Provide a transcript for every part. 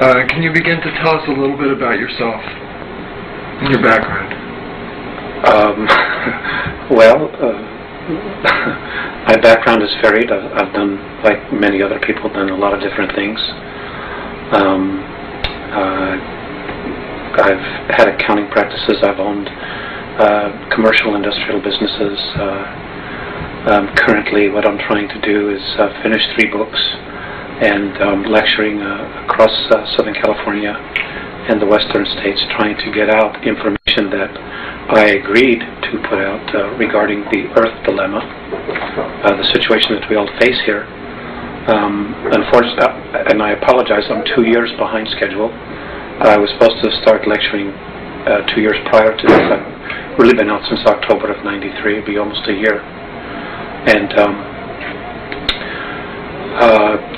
Can you begin to tell us a little bit about yourself and your background? My background is varied. I've done, like many other people, done a lot of different things. I've had accounting practices. I've owned commercial industrial businesses. Currently, what I'm trying to do is finish 3 books and lecturing across Southern California and the Western states, trying to get out information that I agreed to put out regarding the Earth dilemma, the situation that we all face here. Unfortunately, and I apologize, I'm 2 years behind schedule. I was supposed to start lecturing 2 years prior to this. I've really been out since October of '93. It'll be almost a year. And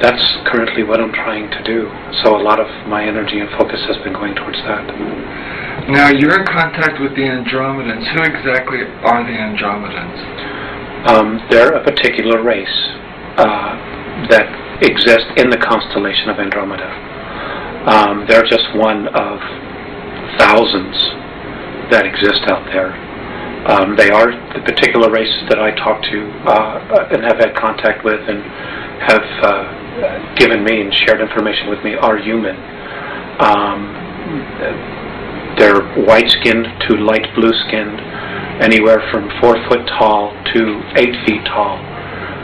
that's currently what I'm trying to do. So a lot of my energy and focus has been going towards that. Now, you're in contact with the Andromedans. Who exactly are the Andromedans? They're a particular race that exists in the constellation of Andromeda. They're just one of thousands that exist out there. They are the particular races that I talk to and have had contact with and have given me and shared information with me are human. They're white-skinned to light blue-skinned, anywhere from 4 foot tall to 8 feet tall,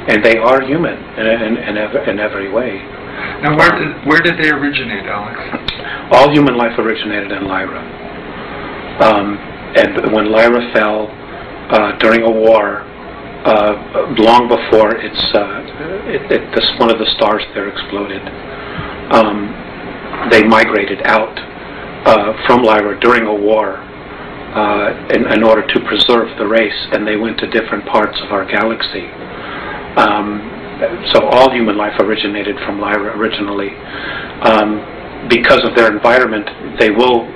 and they are human in every way. Now, where did they originate, Alex? All human life originated in Lyra. And when Lyra fell during a war, long before one of the stars there exploded, they migrated out from Lyra during a war in order to preserve the race, and they went to different parts of our galaxy. So all human life originated from Lyra originally. Because of their environment, they will,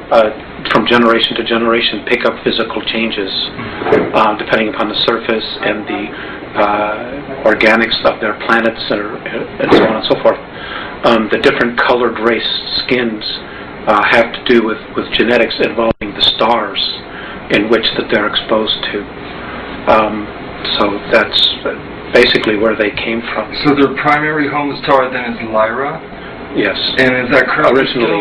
from generation to generation, pick up physical changes depending upon the surface and the organics of their planets and so on and so forth. The different colored race skins have to do with genetics involving the stars in which that they're exposed to. So that's basically where they came from. So their primary home star then is Lyra? Yes. And is that correct? Originally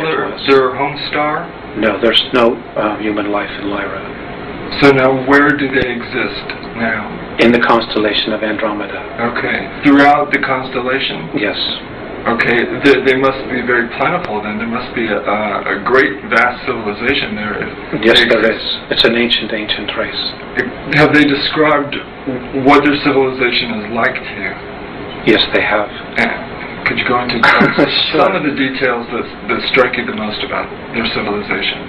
Still their home star? No, there's no human life in Lyra. So now where do they exist now? In the constellation of Andromeda. Okay. Throughout the constellation? Yes. Okay. They must be very plentiful then. There must be a great, vast civilization there. Yes, there is. It's an ancient race. Have they described what their civilization is like to you? Yes, they have. Could you go into some of the details that strike you the most about their civilization?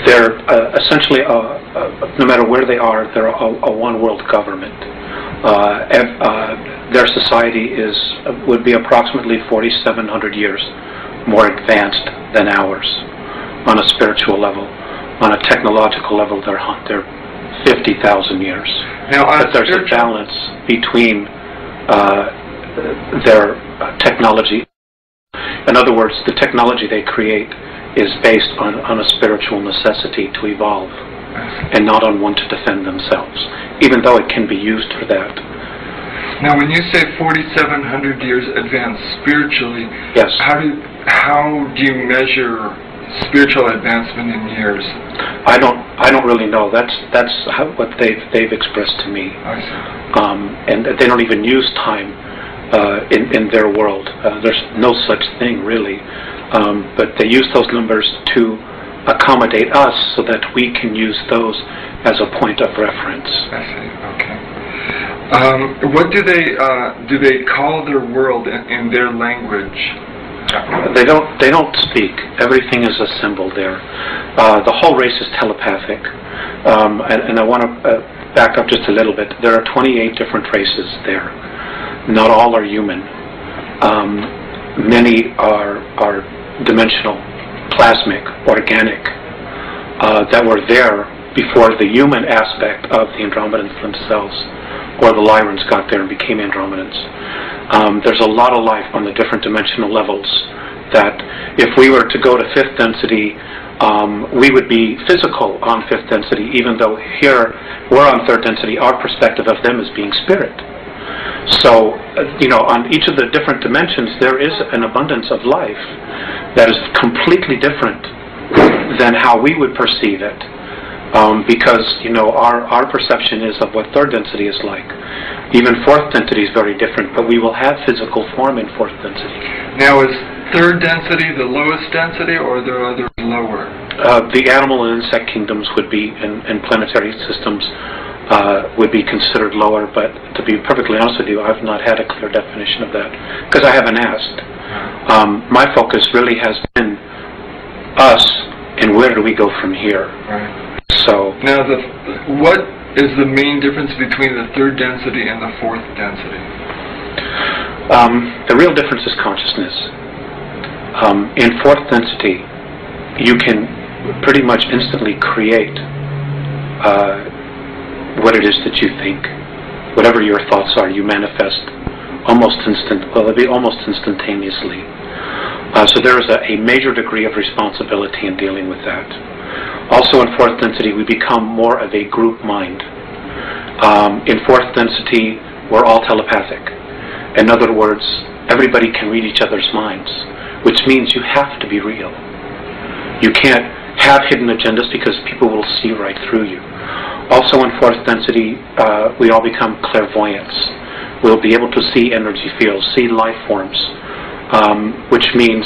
They're essentially, no matter where they are, they're a one-world government. Their society would be approximately 4,700 years more advanced than ours on a spiritual level. On a technological level, they're 50,000 years. Now, but there's a balance between their technology. In other words, the technology they create is based on a spiritual necessity to evolve and not on one to defend themselves, even though it can be used for that. Now, when you say 4,700 years advanced spiritually, yes. How do you measure spiritual advancement in years? I don't really know. That's what they've expressed to me. I see. And they don't even use time in their world. There's no such thing really. But they use those numbers to accommodate us so that we can use those as a point of reference. I see. Okay. What do they call their world in their language? They don't speak. Everything is a symbol there. The whole race is telepathic. And I want to back up just a little bit. There are 28 different races there. Not all are human. Many are dimensional, plasmic, organic, that were there before the human aspect of the Andromedans themselves or the Lyrans got there and became Andromedans. There's a lot of life on the different dimensional levels that if we were to go to fifth density, we would be physical on fifth density, even though here we're on third density. Our perspective of them is being spirit. So, on each of the different dimensions, there is an abundance of life that is completely different than how we would perceive it. Because, our perception is of what third density is like. Even fourth density is very different, but we will have physical form in fourth density. Now, is third density the lowest density, or are there others lower? The animal and insect kingdoms would be, and planetary systems would be considered lower, but to be perfectly honest with you, I've not had a clear definition of that, because I haven't asked. My focus really has been us, and where do we go from here? Right. So now, what is the main difference between the third density and the fourth density? The real difference is consciousness. In fourth density, you can pretty much instantly create what it is that you think. Whatever your thoughts are, you manifest almost instantaneously. So there is a major degree of responsibility in dealing with that. Also in fourth density, we become more of a group mind. In fourth density, we're all telepathic. In other words, everybody can read each other's minds, which means you have to be real. You can't have hidden agendas because people will see right through you. Also in fourth density, we all become clairvoyants. We'll be able to see energy fields, see life forms, which means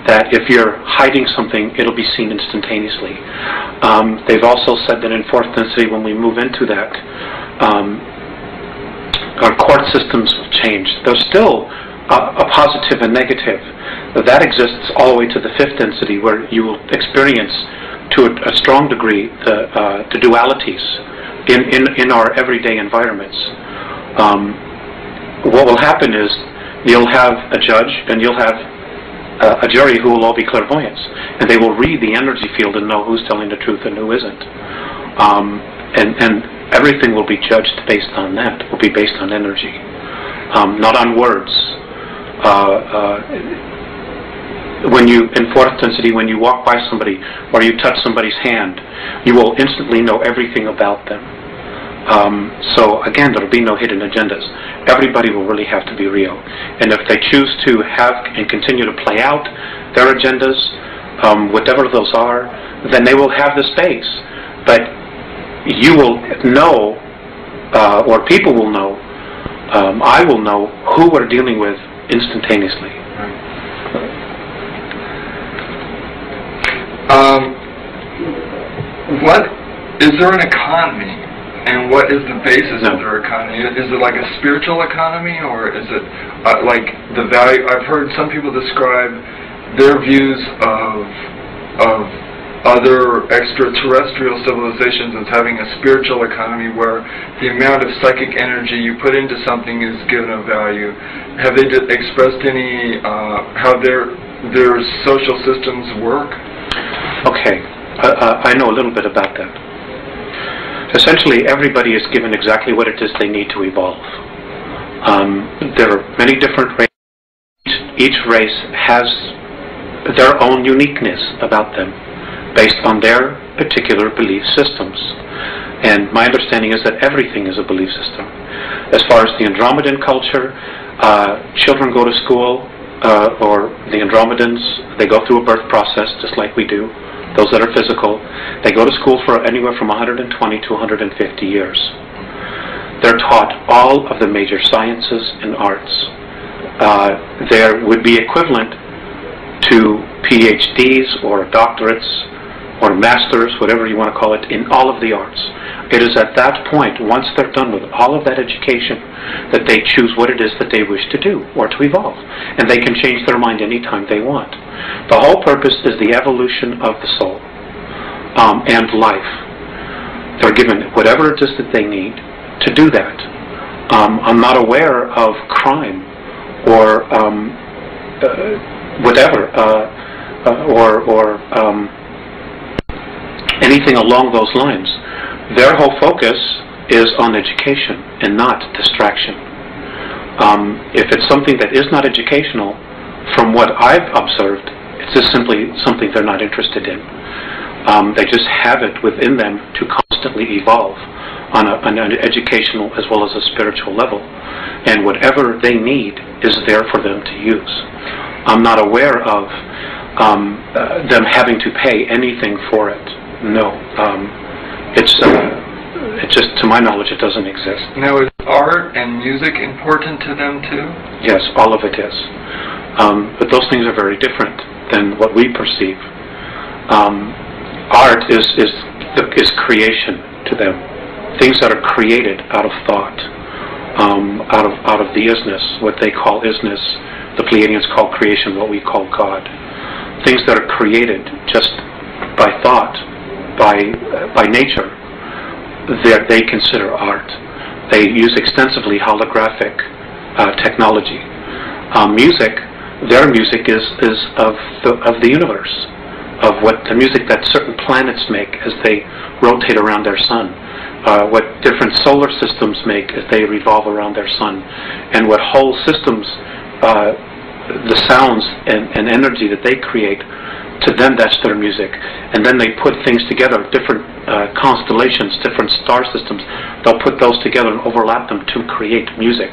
that if you're hiding something, it'll be seen instantaneously. They've also said that in fourth density, when we move into that, our court systems will change. There's still a positive and negative. That exists all the way to the fifth density, where you will experience to a strong degree the dualities in our everyday environments. What will happen is you'll have a judge and you'll have a jury who will all be clairvoyants, and they will read the energy field and know who's telling the truth and who isn't. And everything will be judged based on that. Will be based on energy, not on words. When you, in fourth density, when you walk by somebody or you touch somebody's hand, you will instantly know everything about them. So again, there will be no hidden agendas. Everybody will really have to be real. And if they choose to have and continue to play out their agendas, whatever those are, then they will have the space. But you will know, or people will know, I will know who we're dealing with instantaneously. Is there an economy, and what is the basis of their economy? Is it like a spiritual economy, or is it like the value? I've heard some people describe their views of other extraterrestrial civilizations as having a spiritual economy where the amount of psychic energy you put into something is given a value. Have they expressed any how their social systems work? Okay, I know a little bit about that. Essentially, everybody is given exactly what it is they need to evolve. There are many different races. Each race has their own uniqueness about them based on their particular belief systems. And my understanding is that everything is a belief system. As far as the Andromedan culture, children go to school, or the Andromedans, they go through a birth process just like we do. Those that are physical, they go to school for anywhere from 120 to 150 years. They're taught all of the major sciences and arts. There would be equivalent to PhDs or doctorates or masters, whatever you want to call it, in all of the arts. It is at that point, once they're done with all of that education, that they choose what it is that they wish to do or to evolve. And they can change their mind anytime they want. The whole purpose is the evolution of the soul and life. They're given whatever it is that they need to do that. I'm not aware of crime or whatever, or anything along those lines. Their whole focus is on education and not distraction. If it's something that is not educational, from what I've observed, it's just simply something they're not interested in. They just have it within them to constantly evolve on an educational as well as a spiritual level. And whatever they need is there for them to use. I'm not aware of them having to pay anything for it. No. It just, to my knowledge, it doesn't exist. Now, is art and music important to them too? Yes, all of it is. But those things are very different than what we perceive. Art is creation to them. Things that are created out of thought, out of the isness, what they call isness. The Pleiadians call creation what we call God. Things that are created just by thought, by nature, they consider art. They use extensively holographic technology. Music, their music is of the universe, of what the music that certain planets make as they rotate around their sun, what different solar systems make as they revolve around their sun, and what whole systems, the sounds and energy that they create, to them that's their music. And then they put things together, different constellations, different star systems. They'll put those together and overlap them to create music.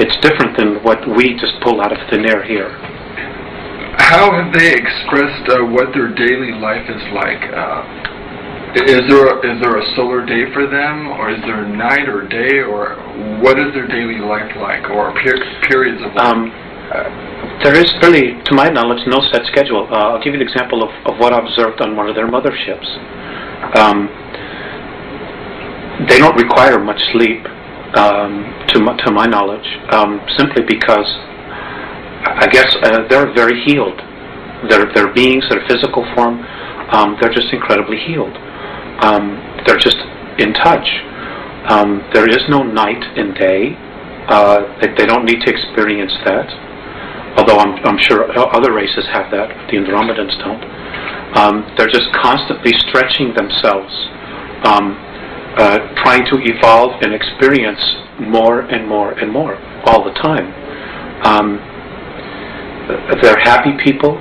It's different than what we just pull out of thin air here. How have they expressed what their daily life is like? Is there a solar day for them, or is there night or day, or what is their daily life like, or periods of life? There is really, to my knowledge, no set schedule. I'll give you an example of what I observed on one of their motherships. They don't require much sleep, to my knowledge, simply because I guess they're very healed. Their beings, their physical form, they're just incredibly healed. They're just in touch. There is no night and day. They don't need to experience that. Although I'm sure other races have that, but the Andromedans don't. They're just constantly stretching themselves, trying to evolve and experience more and more and more all the time. They're happy people.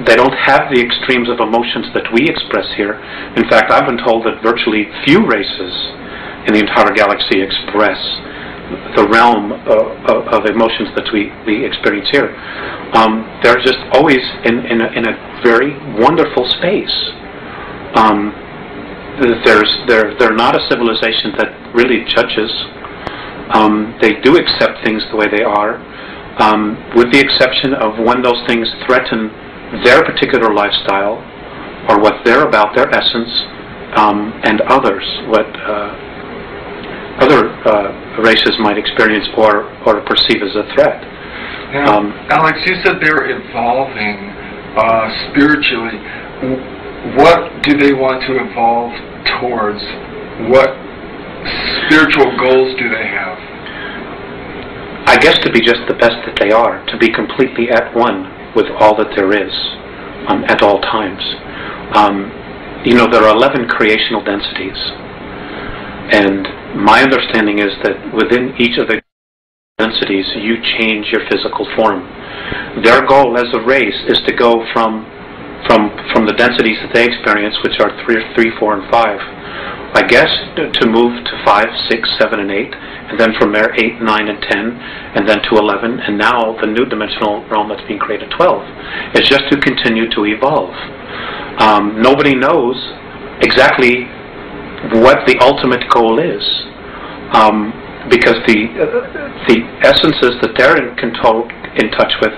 They don't have the extremes of emotions that we express here. In fact, I've been told that virtually few races in the entire galaxy express the realm of emotions that we experience here. They're just always in a very wonderful space. They're not a civilization that really judges. They do accept things the way they are, with the exception of when those things threaten their particular lifestyle or what they're about, their essence, and others, what other races might experience or perceive as a threat. Now, Alex, you said they're evolving spiritually. What do they want to evolve towards? What spiritual goals do they have? I guess to be just the best that they are, to be completely at one with all that there is at all times. There are 11 creational densities, and my understanding is that within each of the densities you change your physical form. Their goal as a race is to go from the densities that they experience, which are 3, 4, and 5, I guess to move to 5, 6, 7, and 8, and then from there 8, 9, and 10, and then to 11, and now the new dimensional realm that's being created, 12. It's just to continue to evolve. Nobody knows exactly what the ultimate goal is, because the essences that they're in touch with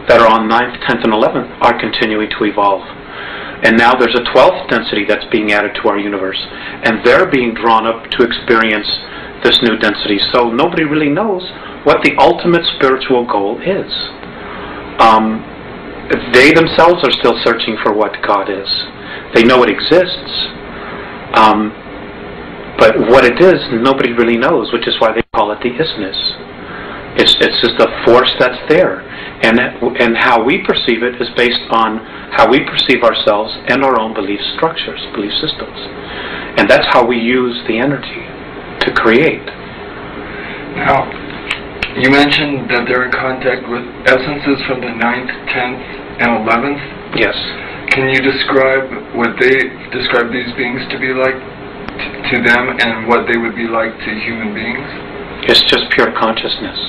that are on 9th, 10th, and 11th are continuing to evolve. And now there's a 12th density that's being added to our universe, and they're being drawn up to experience this new density. So nobody really knows what the ultimate spiritual goal is. They themselves are still searching for what God is. They know it exists, but what it is, nobody really knows, which is why they call it the isness. It's just a force that's there, and how we perceive it is based on how we perceive ourselves and our own belief structures, belief systems. And that's how we use the energy to create. Now, you mentioned that they're in contact with essences from the 9th, 10th, and 11th. Yes. Can you describe what they describe these beings to be like to them, and what they would be like to human beings? It's just pure consciousness.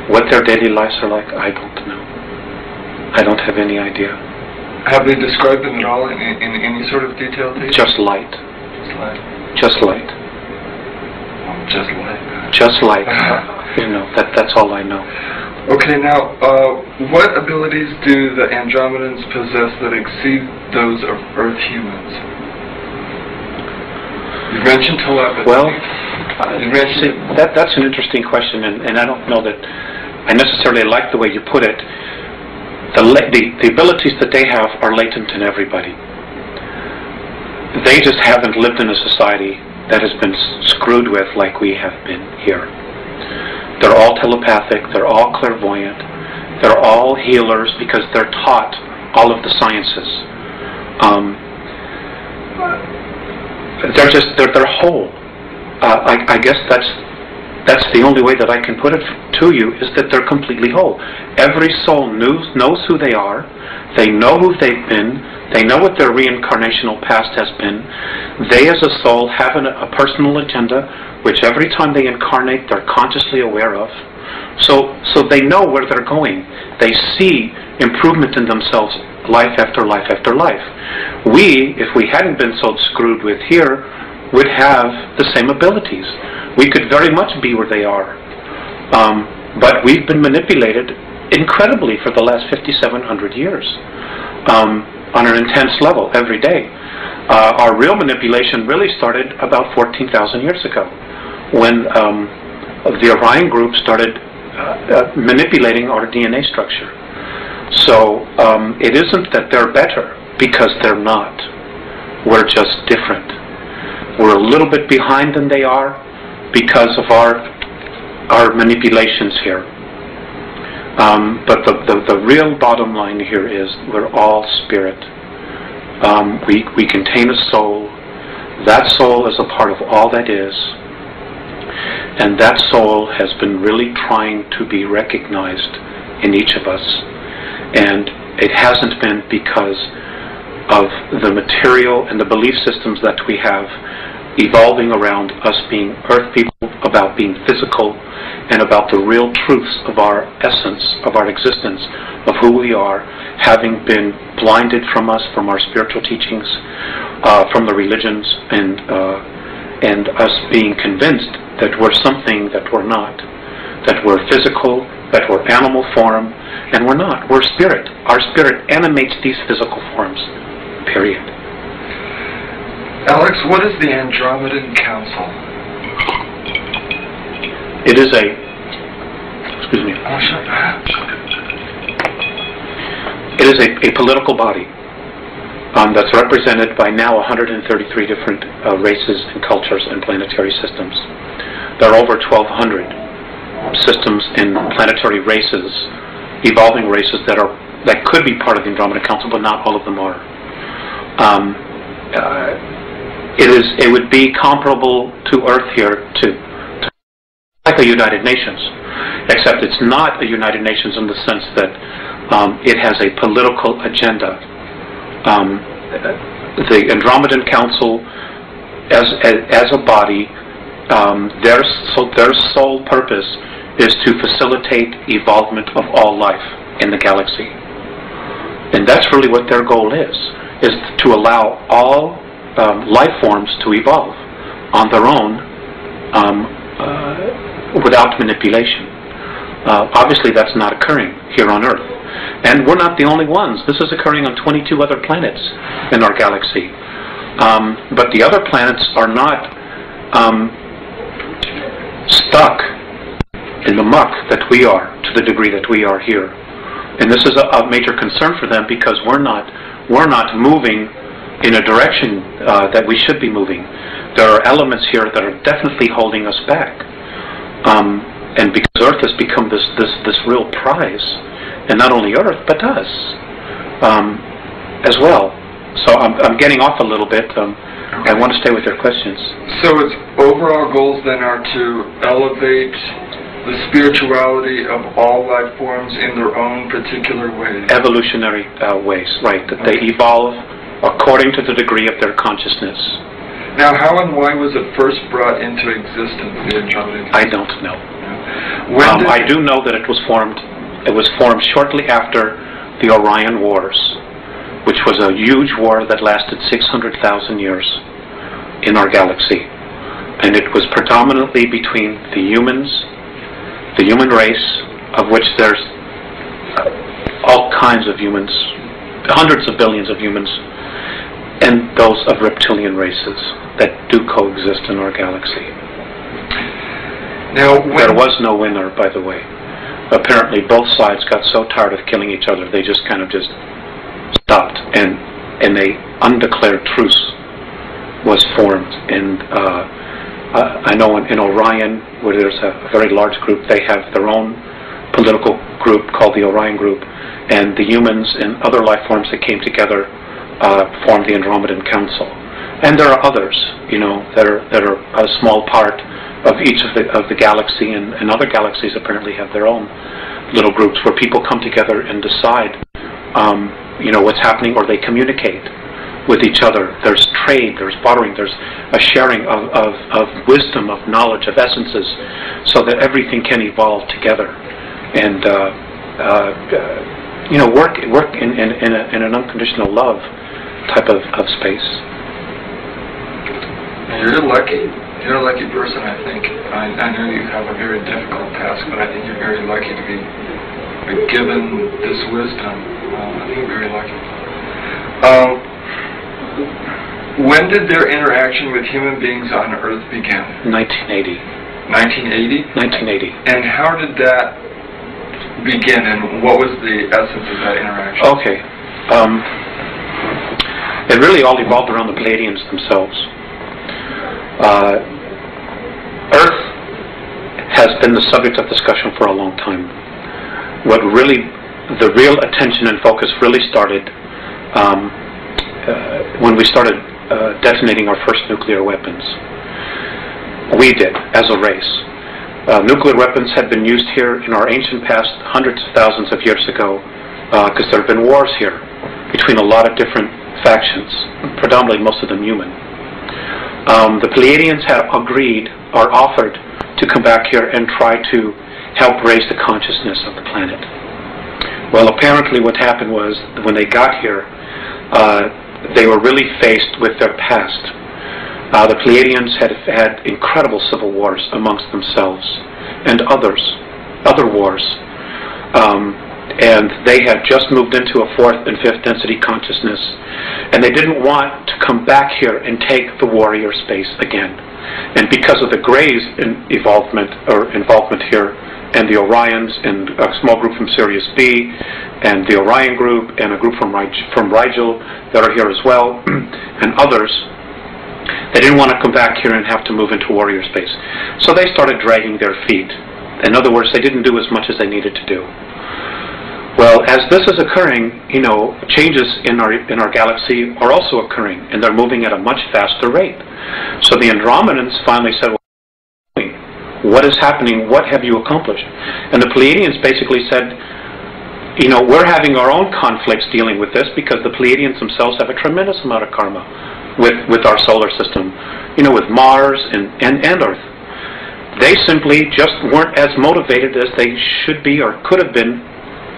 What their daily lives are like, I don't know. I don't have any idea. Have they described them at all in any sort of detail to you? Just light. Just light. Just light. Oh, just light. Just light. You know, that's all I know. Okay, now, what abilities do the Andromedans possess that exceed those of Earth humans? You mentioned telepathy. Well, see, that's an interesting question, and I don't know that I necessarily like the way you put it. The abilities that they have are latent in everybody. They just haven't lived in a society that has been screwed with like we have been here. They're all telepathic, they're all clairvoyant, they're all healers because they're taught all of the sciences. They're whole. I guess that's the only way that I can put it to you, is that they're completely whole. Every soul knows who they are, they know who they've been, they know what their reincarnational past has been. They as a soul have a personal agenda which every time they incarnate they're consciously aware of. So they know where they're going. They see improvement in themselves life after life after life. We, if we hadn't been so screwed with here, would have the same abilities. We could very much be where they are. But we've been manipulated incredibly for the last 5,700 years on an intense level every day. Our real manipulation really started about 14,000 years ago, when the Orion group started manipulating our DNA structure. So it isn't that they're better, because they're not. We're just different. We're a little bit behind than they are because of our manipulations here. But the real bottom line here is we're all spirit. We contain a soul. That soul is a part of all that is. And that soul has been really trying to be recognized in each of us. And it hasn't been because of the material and the belief systems that we have evolving around us being earth people, about being physical, and about the real truths of our essence, of our existence, of who we are, having been blinded from us, from our spiritual teachings, from the religions, and us being convinced that we're something that we're not, that we're physical, that we're animal form, and we're not. We're spirit. Our spirit animates these physical forms, period. Alex, what is the Andromedan Council? It is a... Excuse me. Oh, shut up. It is a political body that's represented by now 133 different races and cultures and planetary systems. There are over 1,200 systems in planetary races, evolving races that could be part of the Andromedan Council, but not all of them are. It would be comparable to Earth here to like a United Nations, except it's not a United Nations in the sense that it has a political agenda. The Andromedan Council, as a body, their sole purpose is to facilitate evolvement of all life in the galaxy, and that's really what their goal is to allow all life forms to evolve on their own without manipulation. Obviously that's not occurring here on Earth. And we're not the only ones. This is occurring on 22 other planets in our galaxy. But the other planets are not stuck in the muck that we are, to the degree that we are here. And this is a major concern for them, because we're not moving in a direction that we should be moving. There are elements here that are definitely holding us back. And because Earth has become this real prize, and not only Earth, but us as well. So I'm getting off a little bit. I want to stay with your questions. So its overall goals then are to elevate the spirituality of all life forms in their own particular ways. Evolutionary ways, right. That they evolve according to the degree of their consciousness. Now, how and why was it first brought into existence, the Andromedans? I don't know. I do know that it was formed shortly after the Orion Wars, which was a huge war that lasted 600,000 years in our galaxy. And it was predominantly between the humans, the human race, of which there's all kinds of humans, hundreds of billions of humans, and those of reptilian races that do coexist in our galaxy. Now, there was no winner, by the way. Apparently both sides got so tired of killing each other, they just kind of just stopped, and a undeclared truce was formed. And I know in Orion, where there's a very large group, they have their own political group called the Orion Group, and the humans and other life forms that came together formed the Andromedan Council. And there are others, that are a small part of each of the galaxy, and other galaxies apparently have their own little groups where people come together and decide, what's happening, or they communicate with each other. There's trade, there's bartering, there's a sharing of wisdom, of knowledge, of essences, so that everything can evolve together and work in an unconditional love type of space. You're lucky. You're a lucky person, I think. I know you have a very difficult task, but I think you're very lucky to be given this wisdom. I think you're very lucky. When did their interaction with human beings on Earth begin? 1980. 1980? 1980. And how did that begin, and what was the essence of that interaction? Okay. It really all evolved around the Pleiadians themselves. Earth has been the subject of discussion for a long time. The real attention and focus really started when we started detonating our first nuclear weapons. We did, as a race. Nuclear weapons had been used here in our ancient past hundreds of thousands of years ago, because there have been wars here between a lot of different factions, predominantly most of them human. The Pleiadians had agreed or offered to come back here and try to help raise the consciousness of the planet. Well, apparently what happened was, when they got here, they were really faced with their past. The Pleiadians had had incredible civil wars amongst themselves and other wars. And they had just moved into a 4th and 5th density consciousness, and they didn't want to come back here and take the warrior space again. And because of the Greys' involvement here, and the Orions, and a small group from Sirius B, and the Orion group, and a group from Rigel that are here as well, and others, they didn't want to come back here and have to move into warrior space. So they started dragging their feet. In other words, they didn't do as much as they needed to do. Well, as this is occurring, changes in our galaxy are also occurring, and they're moving at a much faster rate. So the Andromedans finally said, what is happening? What have you accomplished? And the Pleiadians basically said, we're having our own conflicts dealing with this, because the Pleiadians themselves have a tremendous amount of karma with our solar system, with Mars and Earth. They simply just weren't as motivated as they should be or could have been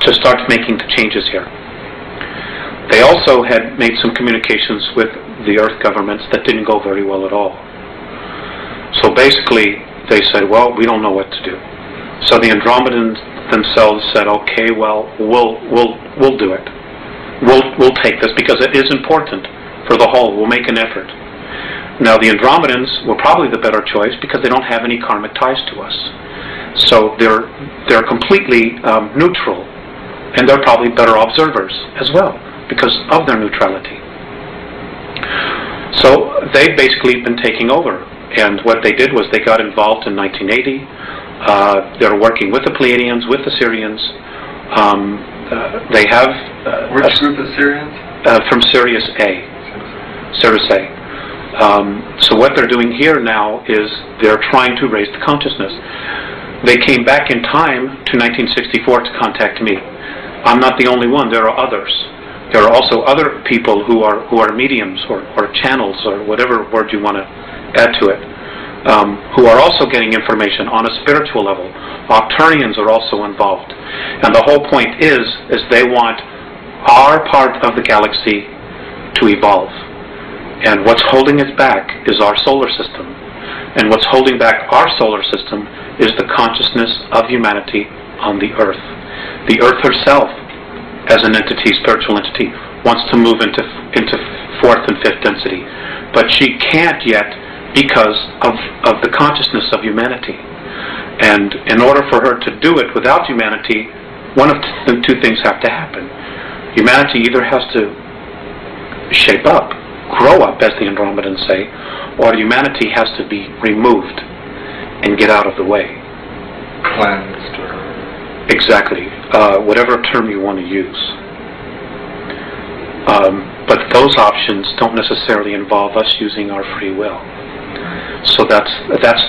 to start making the changes here. They also had made some communications with the Earth governments that didn't go very well at all. So basically, they said, well, we don't know what to do. So the Andromedans themselves said, okay, well, we'll do it. We'll take this, because it is important for the whole. We'll make an effort. Now, the Andromedans were probably the better choice, because they don't have any karmic ties to us. So they're completely neutral. And they're probably better observers as well, because of their neutrality. So they've basically been taking over. And what they did was they got involved in 1980. They're working with the Pleiadians, with the Sirians. They have... Which group of Sirians? From Sirius A. Sirius A. So what they're doing here now is they're trying to raise the consciousness. They came back in time to 1964 to contact me. I'm not the only one. There are others. There are also other people who are mediums or channels or whatever word you want to add to it, who are also getting information on a spiritual level. Octurians are also involved. And the whole point is they want our part of the galaxy to evolve. And what's holding it back is our solar system. And what's holding back our solar system is the consciousness of humanity on the Earth. The Earth herself, as an entity, spiritual entity, wants to move into fourth and fifth density. But she can't yet because of the consciousness of humanity. And in order for her to do it without humanity, one of the two things have to happen. Humanity either has to shape up, grow up, as the Andromedans say, or humanity has to be removed and get out of the way. Cleansed. Exactly. Whatever term you want to use. But those options don't necessarily involve us using our free will. So that's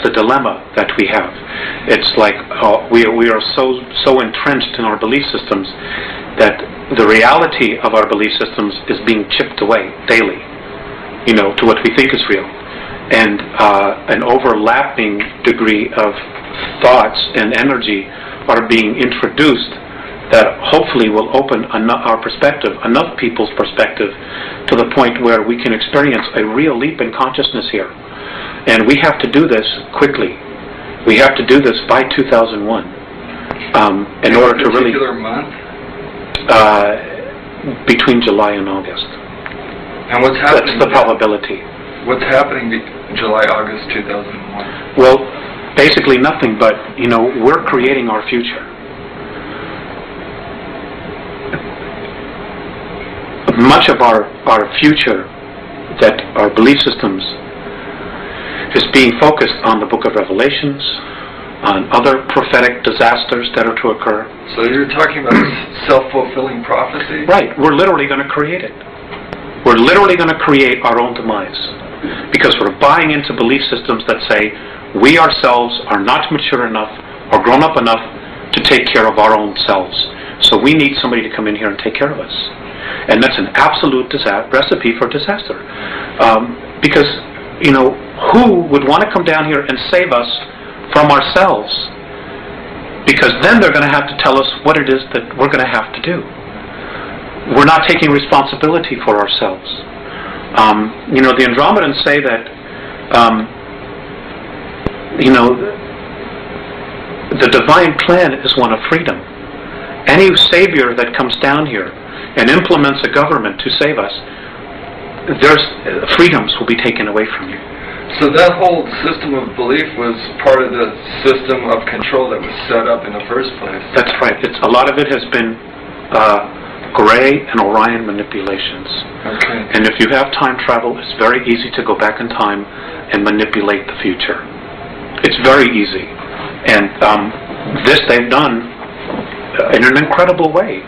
the dilemma that we have. It's like we are so entrenched in our belief systems that the reality of our belief systems is being chipped away daily, to what we think is real. And an overlapping degree of thoughts and energy are being introduced that hopefully will open our perspective, enough people's perspective, to the point where we can experience a real leap in consciousness here. And we have to do this quickly. We have to do this by 2001 in order to really... Particular month? Between July and August. And what's happening? That's the probability. What's happening July, August 2001? Well, basically nothing, but, we're creating our future. Much of our future, that our belief systems, is being focused on the book of Revelations, on other prophetic disasters that are to occur. So you're talking about self-fulfilling prophecy? Right. We're literally going to create it. We're literally going to create our own demise. Because we're buying into belief systems that say we ourselves are not mature enough or grown up enough to take care of our own selves. So we need somebody to come in here and take care of us. And that's an absolute recipe for disaster. Because, who would want to come down here and save us from ourselves? Because then they're going to have to tell us what it is that we're going to have to do. We're not taking responsibility for ourselves. The Andromedans say that, the divine plan is one of freedom. Any savior that comes down here and implements a government to save us, freedoms will be taken away from you. So that whole system of belief was part of the system of control that was set up in the first place. That's right. A lot of it has been Gray and Orion manipulations. Okay. And if you have time travel, it's very easy to go back in time and manipulate the future. It's very easy. And this they've done in an incredible way.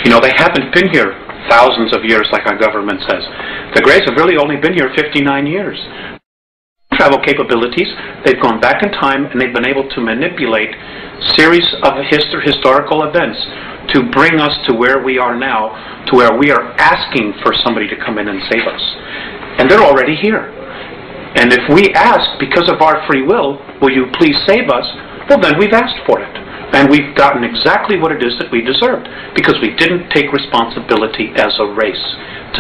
They haven't been here thousands of years like our government says. The Greys have really only been here 59 years. Travel capabilities, they've gone back in time and they've been able to manipulate series of historical events to bring us to where we are now, to where we are asking for somebody to come in and save us. And they're already here. And if we ask, because of our free will, will you please save us? Well, then we've asked for it. And we've gotten exactly what it is that we deserved, because we didn't take responsibility as a race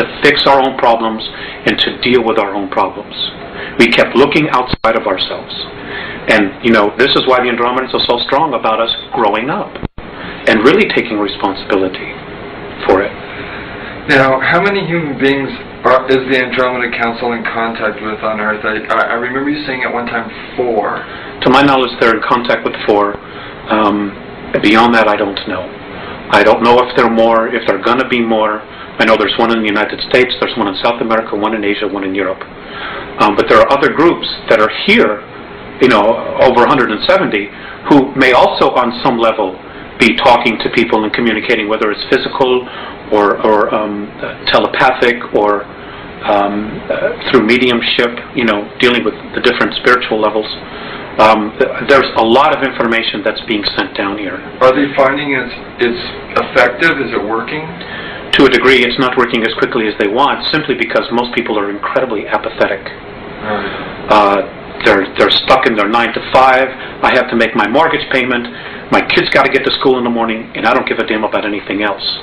to fix our own problems and to deal with our own problems. We kept looking outside of ourselves. And, this is why the Andromedans are so strong about us growing up and really taking responsibility for it. Now, how many human beings is the Andromeda Council in contact with on Earth? I remember you saying at one time 4. To my knowledge, they're in contact with 4. Beyond that, I don't know. I don't know if there are more, if there are going to be more. I know there's one in the United States, there's one in South America, one in Asia, one in Europe. But there are other groups that are here, over 170, who may also on some level be talking to people and communicating, whether it's physical or telepathic or through mediumship, dealing with the different spiritual levels. There's a lot of information that's being sent down here. Are they finding it's effective? Is it working? To a degree, it's not working as quickly as they want, simply because most people are incredibly apathetic. They're stuck in their 9 to 5. I have to make my mortgage payment. My kids got to get to school in the morning, and I don't give a damn about anything else.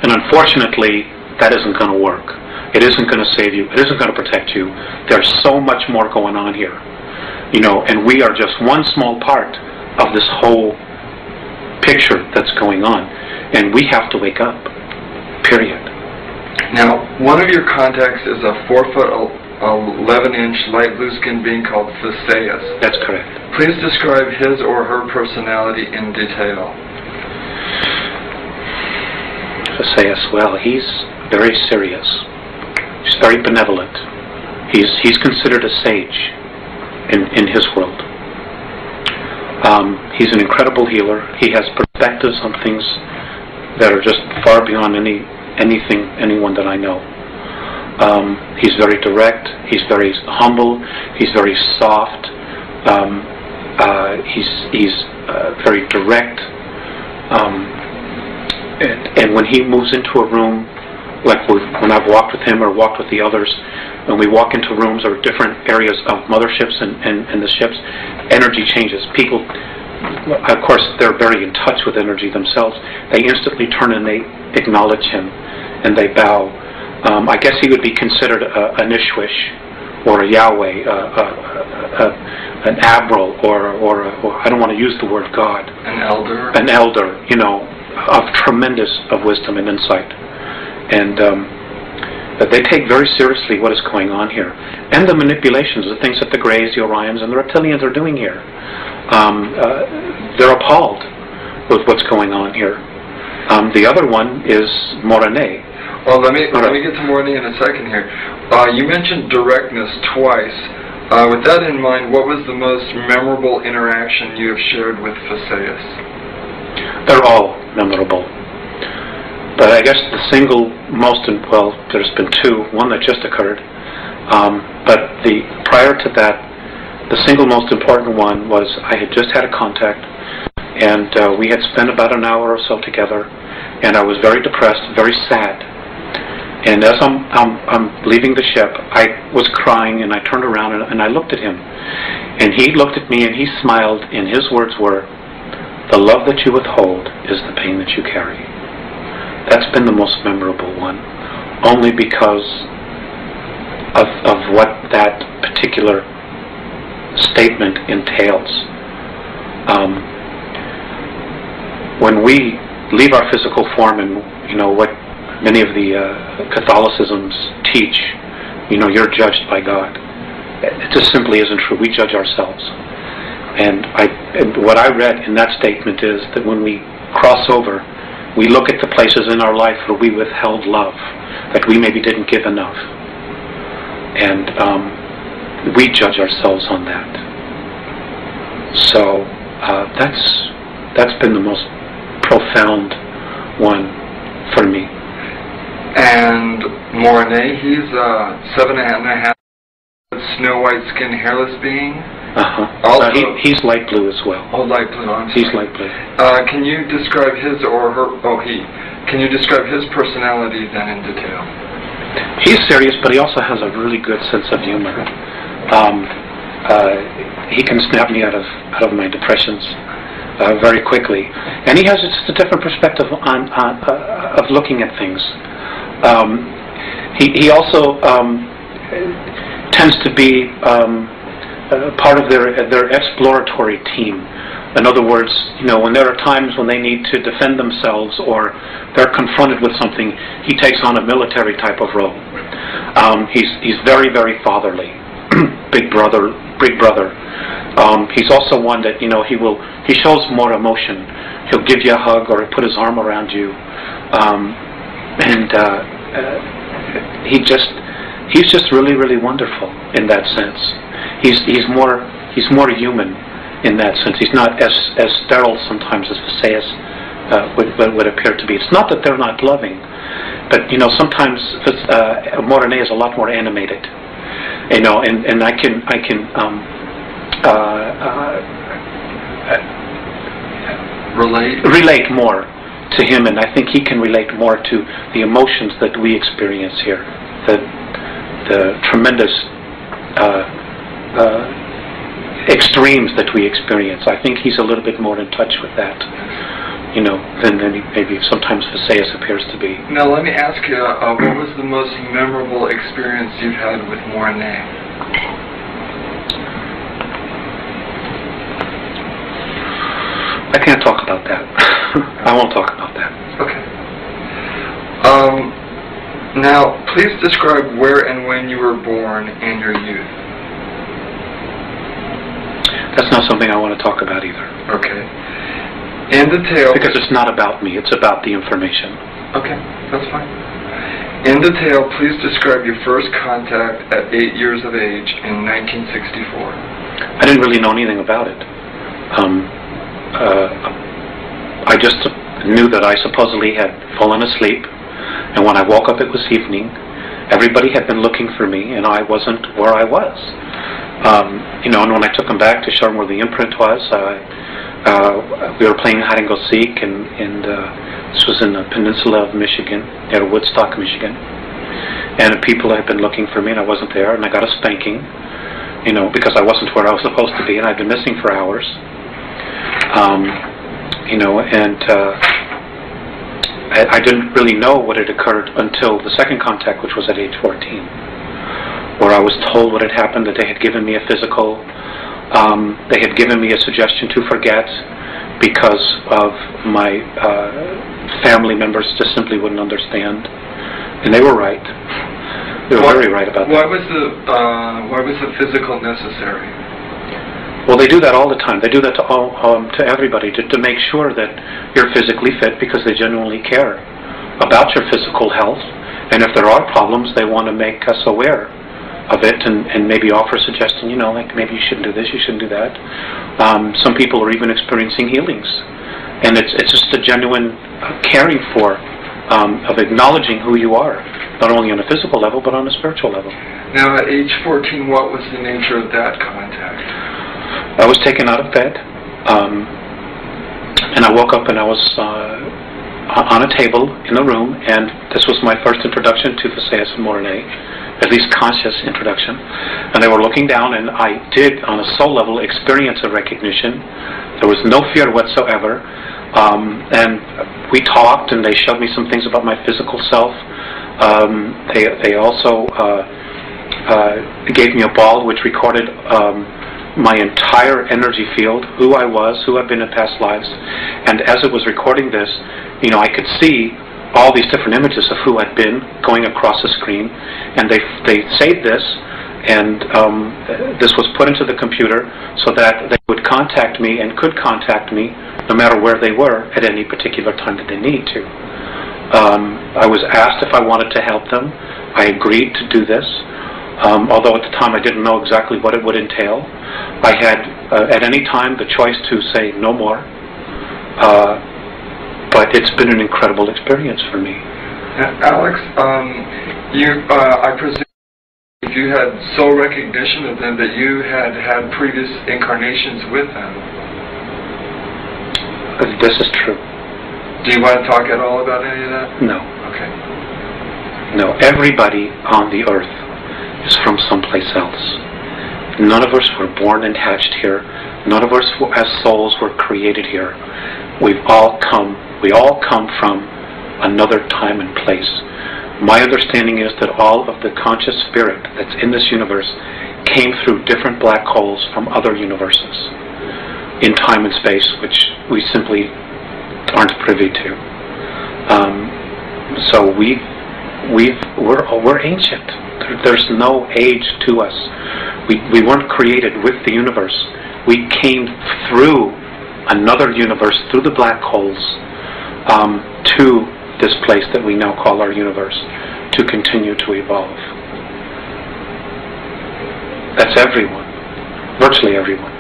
And unfortunately, that isn't going to work. It isn't going to save you. It isn't going to protect you. There's so much more going on here. And we are just one small part of this whole picture that's going on. And we have to wake up. Period. Now, one of your contacts is a 4'11" light blue skinned being called Theseus. That's correct. Please describe his or her personality in detail. Theseus, well, he's very serious. He's very benevolent. He's considered a sage in his world. He's an incredible healer. He has perspectives on things that are just far beyond anyone that I know. He's very direct. He's very humble. He's very soft. He's very direct. And when he moves into a room, like when I've walked with him or walked with the others, when we walk into rooms or different areas of motherships and the ships, energy changes. People, of course, they're very in touch with energy themselves. They instantly turn and they acknowledge him and they bow. I guess he would be considered an Ishwish or a Yahweh, an admiral, or I don't want to use the word God. An elder. An elder, of tremendous of wisdom and insight. And they take very seriously what is going on here. And the manipulations, the things that the Greys, the Orions, and the Reptilians are doing here. They're appalled with what's going on here. The other one is Morane. Well, let me get to Morane in a second here. You mentioned directness twice. With that in mind, what was the most memorable interaction you have shared with Theseus? They're all memorable. But I guess the single most, well, there's been two, one that just occurred. But prior to that, the single most important one was I had just had a contact, and we had spent about an hour or so together, and I was very depressed, very sad. And as I'm leaving the ship, I was crying, and I turned around and I looked at him. And he looked at me and he smiled, and his words were, "The love that you withhold is the pain that you carry." That's been the most memorable one, only because of what that particular statement entails. When we leave our physical form, and what many of the Catholicisms teach, you're judged by God. It just simply isn't true. We judge ourselves. And what I read in that statement is that when we cross over, we look at the places in our life where we withheld love, that we maybe didn't give enough. And we judge ourselves on that. So that's been the most profound one for me. And Morane, he's 7.5 snow white skinned hairless being. Also, he's light blue as well. Oh, light blue. He's light blue. Can you describe his or her? Can you describe his personality then in detail? He's serious, but he also has a really good sense of humor. He can snap me out of my depressions very quickly, and he has just a different perspective of looking at things. He also tends to be part of their exploratory team. In other words, when there are times when they need to defend themselves or they're confronted with something, he takes on a military type of role. He's very, very fatherly, big brother. He's also one that he shows more emotion. He'll give you a hug or put his arm around you, he's just really, really wonderful in that sense. He's more human in that sense. He's not as sterile sometimes as Theseus would appear to be. It's not that they're not loving. But sometimes Morene is a lot more animated. And I can relate more to him, and I think he can relate more to the emotions that we experience here, the tremendous extremes that we experience. I think he's a little bit more in touch with that, than maybe sometimes Visayas appears to be. Now let me ask you, what was the most memorable experience you've had with Morene? I can't talk about that. I won't talk about that. Okay. Now, please describe where and when you were born and your youth. That's not something I want to talk about either. Okay. In detail... Because it's not about me, it's about the information. Okay, that's fine. In detail, please describe your first contact at 8 years of age in 1964. I didn't really know anything about it. I just knew that I supposedly had fallen asleep, and when I woke up it was evening. Everybody had been looking for me, and I wasn't where I was. And when I took them back to show them where the imprint was, we were playing hide and go seek, and this was in the peninsula of Michigan, near Woodstock, Michigan. And people had been looking for me, and I wasn't there, and I got a spanking, because I wasn't where I was supposed to be, and I'd been missing for hours. I didn't really know what had occurred until the second contact, which was at age 14, where I was told what had happened, that they had given me a physical, they had given me a suggestion to forget because of my family members just simply wouldn't understand. And they were right. They were very right about that. Why was the physical necessary? Well, they do that all the time. They do that to everybody, to make sure that you're physically fit, because they genuinely care about your physical health. And if there are problems, they want to make us aware of it and maybe offer a suggestion, like maybe you shouldn't do this, you shouldn't do that. Some people are even experiencing healings. And it's just a genuine caring for, of acknowledging who you are, not only on a physical level, but on a spiritual level. Now, at age 14, what was the nature of that contact? I was taken out of bed, and I woke up and I was on a table in a room, and this was my first introduction to Visayas and Morene, at least conscious introduction. And they were looking down, and I did, on a soul level, experience a recognition. There was no fear whatsoever, and we talked, and they showed me some things about my physical self. They also gave me a ball which recorded my entire energy field, who I was, who I've been in past lives. And as it was recording this, I could see all these different images of who I'd been going across the screen. And they saved this, and this was put into the computer so that they would contact me and could contact me no matter where they were at any particular time that they need to. I was asked if I wanted to help them. I agreed to do this. Although at the time I didn't know exactly what it would entail. I had, at any time, the choice to say no more. But it's been an incredible experience for me. Alex, I presume if you had soul recognition of them, that you had had previous incarnations with them. This is true. Do you want to talk at all about any of that? No. Okay. No, everybody on the earth is from someplace else. None of us were born and hatched here. None of us as souls were created here. We all come from another time and place. My understanding is that all of the conscious spirit that's in this universe came through different black holes from other universes in time and space, which we simply aren't privy to. So we're ancient. There's no age to us. We weren't created with the universe. We came through another universe, through the black holes, to this place that we now call our universe, to continue to evolve. That's everyone. Virtually everyone.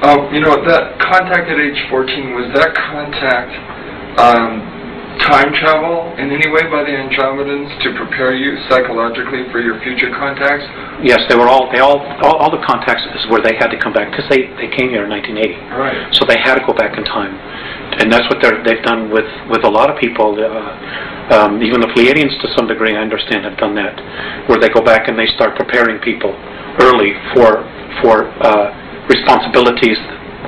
That contact at age 14, was that contact time travel in any way by the Andromedans to prepare you psychologically for your future contacts? Yes, all the contacts is where they had to come back, because they came here in 1980. Right. So they had to go back in time. And that's what they've done with a lot of people. Even the Pleiadians, to some degree, I understand, have done that, where they go back and they start preparing people early for responsibilities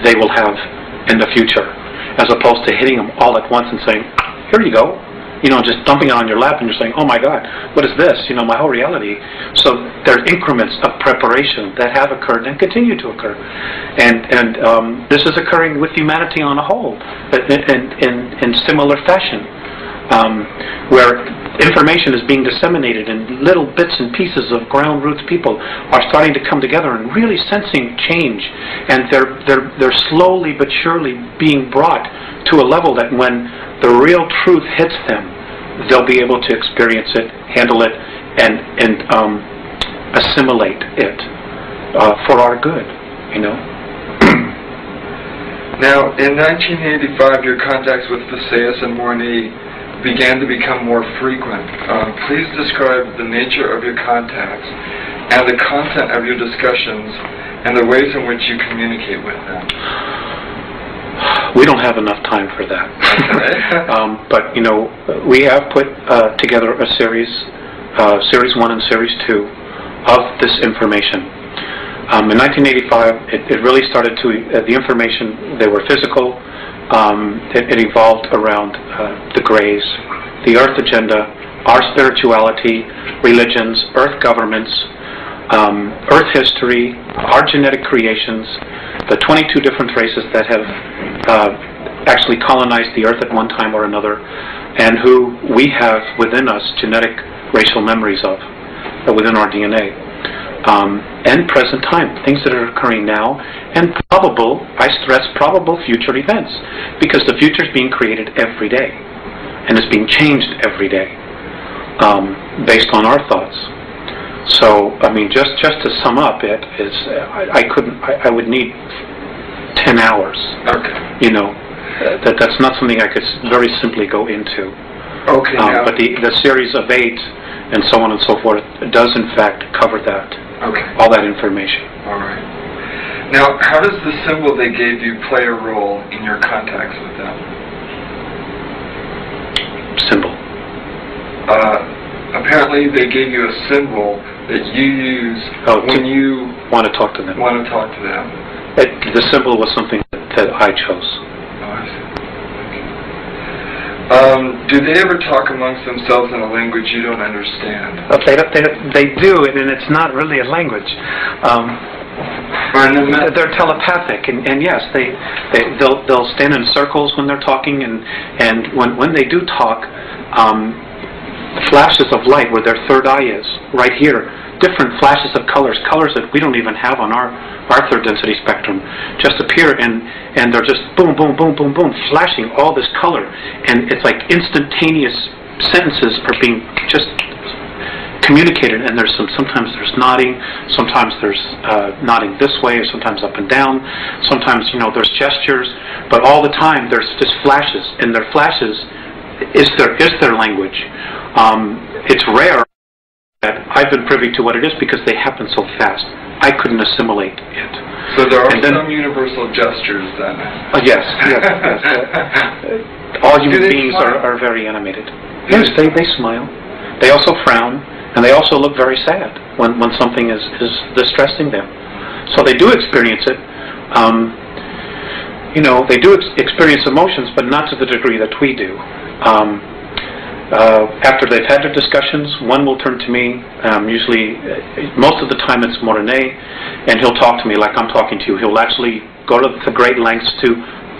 they will have in the future, as opposed to hitting them all at once and saying, "Here you go," just dumping it on your lap, and you're saying, "Oh my God, what is this? My whole reality." So there are increments of preparation that have occurred and continue to occur, and this is occurring with humanity on a whole, in similar fashion, where information is being disseminated in little bits and pieces of ground roots. People are starting to come together and really sensing change, and they're slowly but surely being brought to a level that when the real truth hits them, they'll be able to experience it, handle it, and assimilate it for our good, Now, in 1985, your contacts with Visayas and Morni began to become more frequent. Please describe the nature of your contacts and the content of your discussions and the ways in which you communicate with them. We don't have enough time for that. Okay. But, we have put together a series 1 and Series 2 of this information. In 1985, it really started to, the information, they were physical. It evolved around the Greys, the Earth agenda, our spirituality, religions, Earth governments, Earth history, our genetic creations, the 22 different races that have actually colonized the Earth at one time or another, and who we have within us genetic racial memories of, within our DNA. And present time, things that are occurring now, and probable, I stress, probable future events, because the future is being created every day, and it's being changed every day, based on our thoughts. So, just to sum up, it is, I would need 10 hours. Okay. That's not something I could very simply go into. Okay. But the series of 8 and so on and so forth does in fact cover that. Okay. All that information. All right. Now, how does the symbol they gave you play a role in your contacts with them? Symbol. Apparently, they gave you a symbol that you use when you want to talk to them. The symbol was something that I chose. Oh, I see. Do they ever talk amongst themselves in a language you don't understand? They do, and it's not really a language. They're telepathic, and yes, they'll stand in circles when they're talking, and when they do talk, flashes of light where their third eye is, right here, different flashes of colors that we don't even have on our third density spectrum, just appear, and they're just boom, boom, boom, boom, boom, flashing all this color, and it's like instantaneous sentences are being just communicated, and sometimes there's nodding, sometimes there's nodding this way, or sometimes up and down, sometimes there's gestures, but all the time there's just flashes, and their flashes is their language. It's rare that I've been privy to what it is because they happen so fast. I couldn't assimilate it. So there are some universal gestures then? Yes. All human beings are very animated. Yes, they smile. They also frown, and they also look very sad when something is distressing them. So they do experience it. They do experience emotions, but not to the degree that we do. After they've had their discussions, one will turn to me, usually, most of the time it's Morne, and he'll talk to me like I'm talking to you. He'll actually go to the great lengths to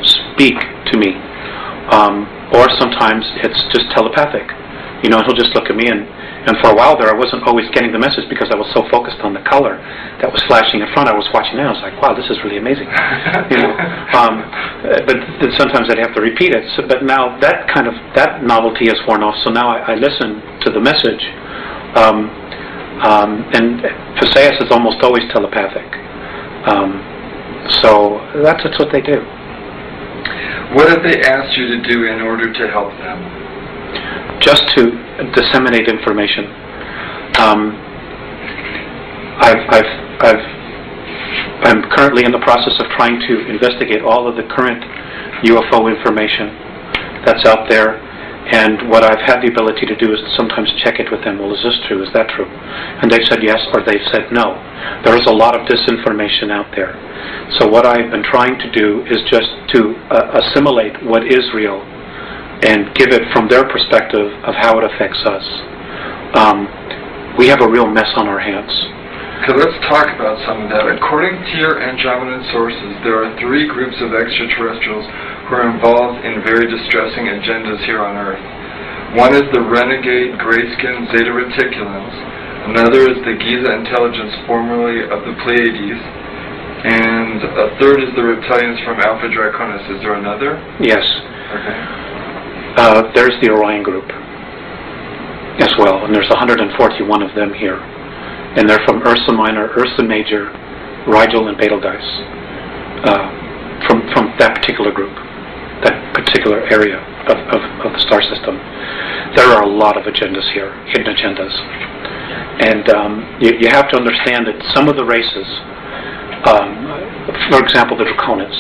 speak to me. Or sometimes it's just telepathic. He'll just look at me, and for a while there I wasn't always getting the message because I was so focused on the color that was flashing in front. I was watching that, I was like, wow, this is really amazing. But then sometimes I'd have to repeat it. But now that novelty has worn off, so now I listen to the message. And Visayas is almost always telepathic. So that's what they do. What have they asked you to do in order to help them? just to disseminate information. I'm currently in the process of trying to investigate all of the current UFO information that's out there, and what I've had the ability to do is to sometimes check it with them. Well, is this true? Is that true? And they've said yes, or they've said no. There is a lot of disinformation out there. So what I've been trying to do is just to assimilate what is real and give it from their perspective of how it affects us. We have a real mess on our hands. Okay, let's talk about some of that. According to your Andromedan sources, there are 3 groups of extraterrestrials who are involved in very distressing agendas here on Earth. One is the renegade gray-skinned Zeta Reticulans. Another is the Giza intelligence formerly of the Pleiades. And a third is the reptilians from Alpha Draconis. Is there another? Yes. Okay. There's the Orion group as well, and there's 141 of them here. And they're from Ursa Minor, Ursa Major, Rigel, and Betelgeuse. From that particular group, that particular area of the star system. There are a lot of agendas here, hidden agendas. And you have to understand that some of the races, for example, the Draconans.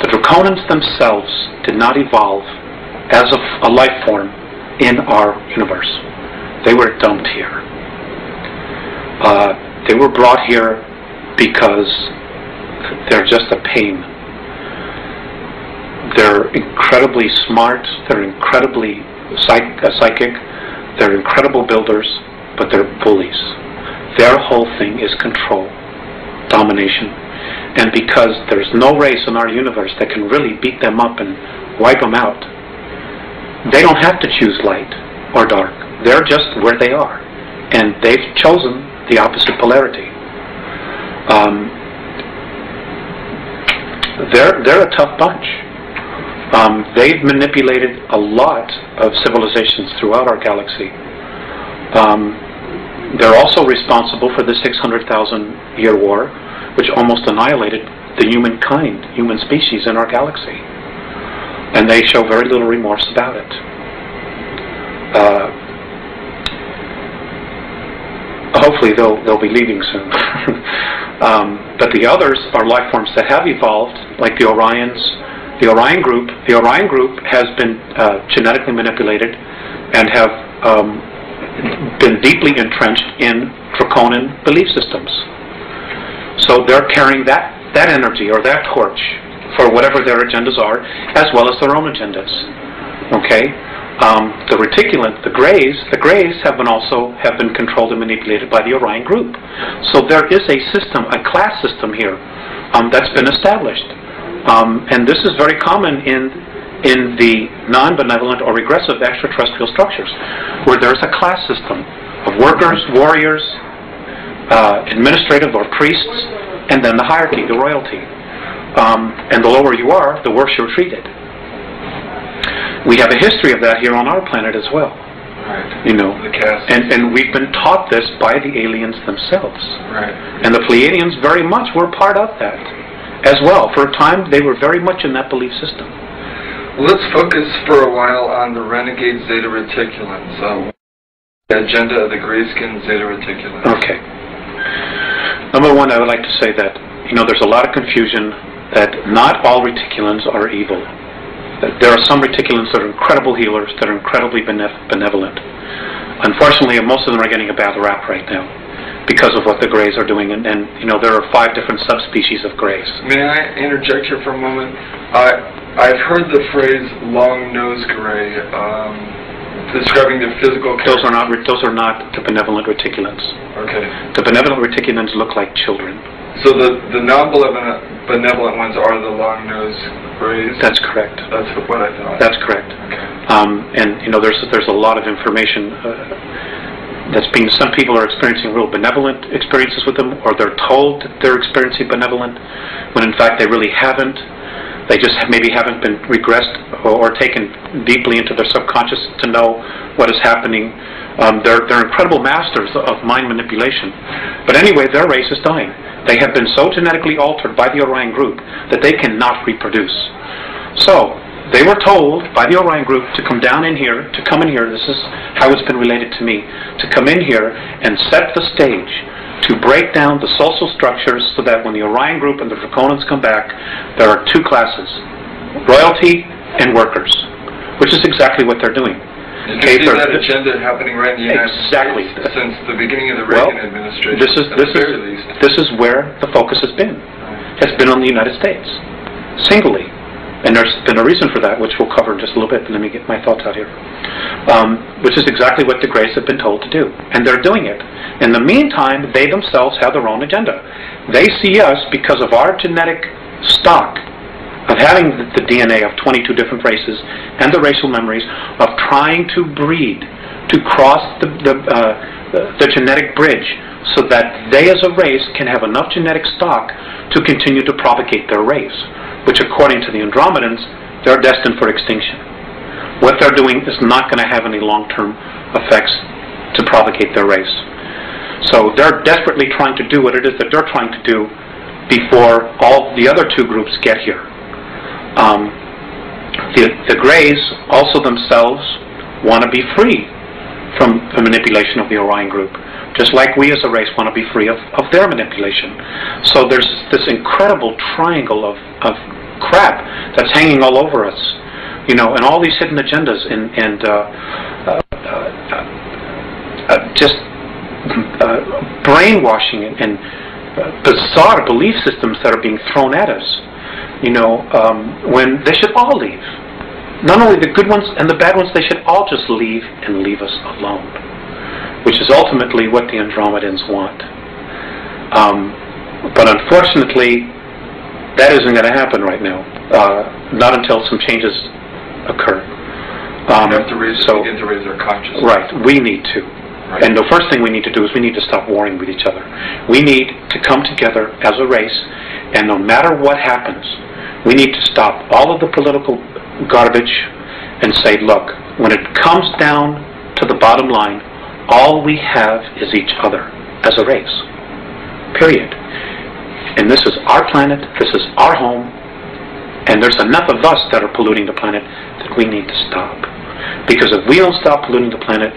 The Draconans themselves did not evolve as a life form in our universe. They were dumped here. They were brought here because they're just a pain. They're incredibly smart, they're incredibly psychic, they're incredible builders, but they're bullies. Their whole thing is control, domination. And because there's no race in our universe that can really beat them up and wipe them out, they don't have to choose light or dark. They're just where they are. And they've chosen the opposite polarity. They're a tough bunch. They've manipulated a lot of civilizations throughout our galaxy. They're also responsible for the 600,000-year war, which almost annihilated the human species in our galaxy. And they show very little remorse about it. Hopefully they'll be leaving soon. But the others are life forms that have evolved, like the Orions. The Orion group has been genetically manipulated and have been deeply entrenched in Draconan belief systems. So they're carrying that energy or that torch for whatever their agendas are, as well as their own agendas. Okay. The reticulans, the Greys have been controlled and manipulated by the Orion group. So there is a system, a class system here that's been established, and this is very common in the non-benevolent or regressive extraterrestrial structures, where there's a class system of workers, warriors, administrative or priests, and then the hierarchy, the royalty. And the lower you are, the worse you're treated. We have a history of that here on our planet as well. Right. You know, the caste. and we've been taught this by the aliens themselves. Right. And the Pleiadians very much were part of that as well. For a time, they were very much in that belief system. Well, let's focus for a while on the renegade Zeta Reticulans. The agenda of the gray-skinned Zeta Reticulans. Okay. Number one, I would like to say that, you know, there's a lot of confusion that not all Reticulans are evil. There are some Reticulans that are incredible healers, that are incredibly benevolent. Unfortunately, most of them are getting a bad rap right now because of what the Greys are doing, and you know, there are 5 different subspecies of Greys. May I interject here for a moment? I've heard the phrase long-nosed Grey describing the physical character. Those are not the benevolent Reticulans. Okay. The benevolent Reticulans look like children. So the non-benevolent ones are the long-nosed Greys? That's correct. That's what I thought. That's correct. Okay. And you know, there's a lot of information that's being. Some people are experiencing real benevolent experiences with them, or they're told that they're experiencing benevolent, when in fact they really haven't. They just maybe haven't been regressed or taken deeply into their subconscious to know what is happening. They're incredible masters of mind manipulation. But anyway, their race is dying. They have been so genetically altered by the Orion group that they cannot reproduce. So, they were told by the Orion group to come down in here, to come in here, this is how it's been related to me, to come in here and set the stage to break down the social structures so that when the Orion group and the Draconans come back, there are two classes, royalty and workers, which is exactly what they're doing. You can see that agenda happening right in the United States since the beginning of the Reagan administration. This is where the focus has been. Has been on the United States, singly. And there's been a reason for that, which we'll cover in just a little bit, but let me get my thoughts out here. Which is exactly what the Greys have been told to do. And they're doing it. In the meantime, they themselves have their own agenda. They see us, because of our genetic stock, of having the DNA of 22 different races, and the racial memories, of trying to breed, to cross the genetic bridge, so that they as a race can have enough genetic stock to continue to propagate their race, which according to the Andromedans, they're destined for extinction. What they're doing is not going to have any long-term effects to propagate their race. So they're desperately trying to do what it is that they're trying to do before all the other two groups get here. The Greys also themselves want to be free from the manipulation of the Orion group, just like we as a race want to be free of their manipulation. So there's this incredible triangle of crap that's hanging all over us, you know, and all these hidden agendas and just brainwashing and bizarre belief systems that are being thrown at us, you know, when they should all leave. Not only the good ones and the bad ones, they should all just leave and leave us alone, which is ultimately what the Andromedans want. But unfortunately, that isn't going to happen right now, not until some changes occur. We have to begin to raise our consciousness. Right, we need to. Right. And the first thing we need to do is we need to stop warring with each other. We need to come together as a race, and no matter what happens, we need to stop all of the political garbage and say, look, when it comes down to the bottom line, all we have is each other as a race. Period. And this is our planet, this is our home, and there's enough of us that are polluting the planet that we need to stop. Because if we don't stop polluting the planet,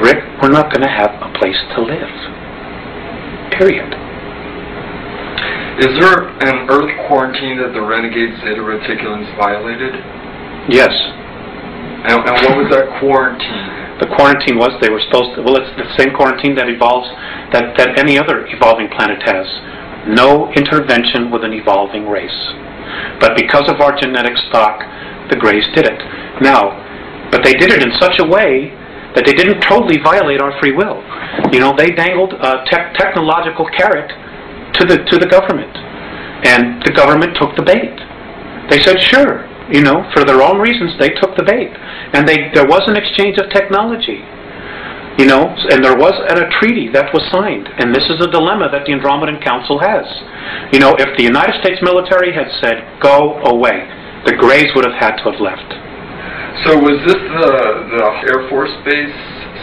Rick, we're not going to have a place to live. Period. Is there an Earth quarantine that the renegade Zeta Reticulans violated? Yes. And what was that quarantine? The quarantine was they were supposed to, well, it's the same quarantine that evolves, that any other evolving planet has. No intervention with an evolving race. But because of our genetic stock, the Greys did it. Now, but they did it in such a way that they didn't totally violate our free will. You know, they dangled a technological carrot to the government, and the government took the bait. They said, sure, you know, for their own reasons, they took the bait, and there was an exchange of technology, you know, and there was a treaty that was signed, and this is a dilemma that the Andromedan Council has. You know, if the United States military had said, go away, the Greys would have had to have left. So was this the Air Force Base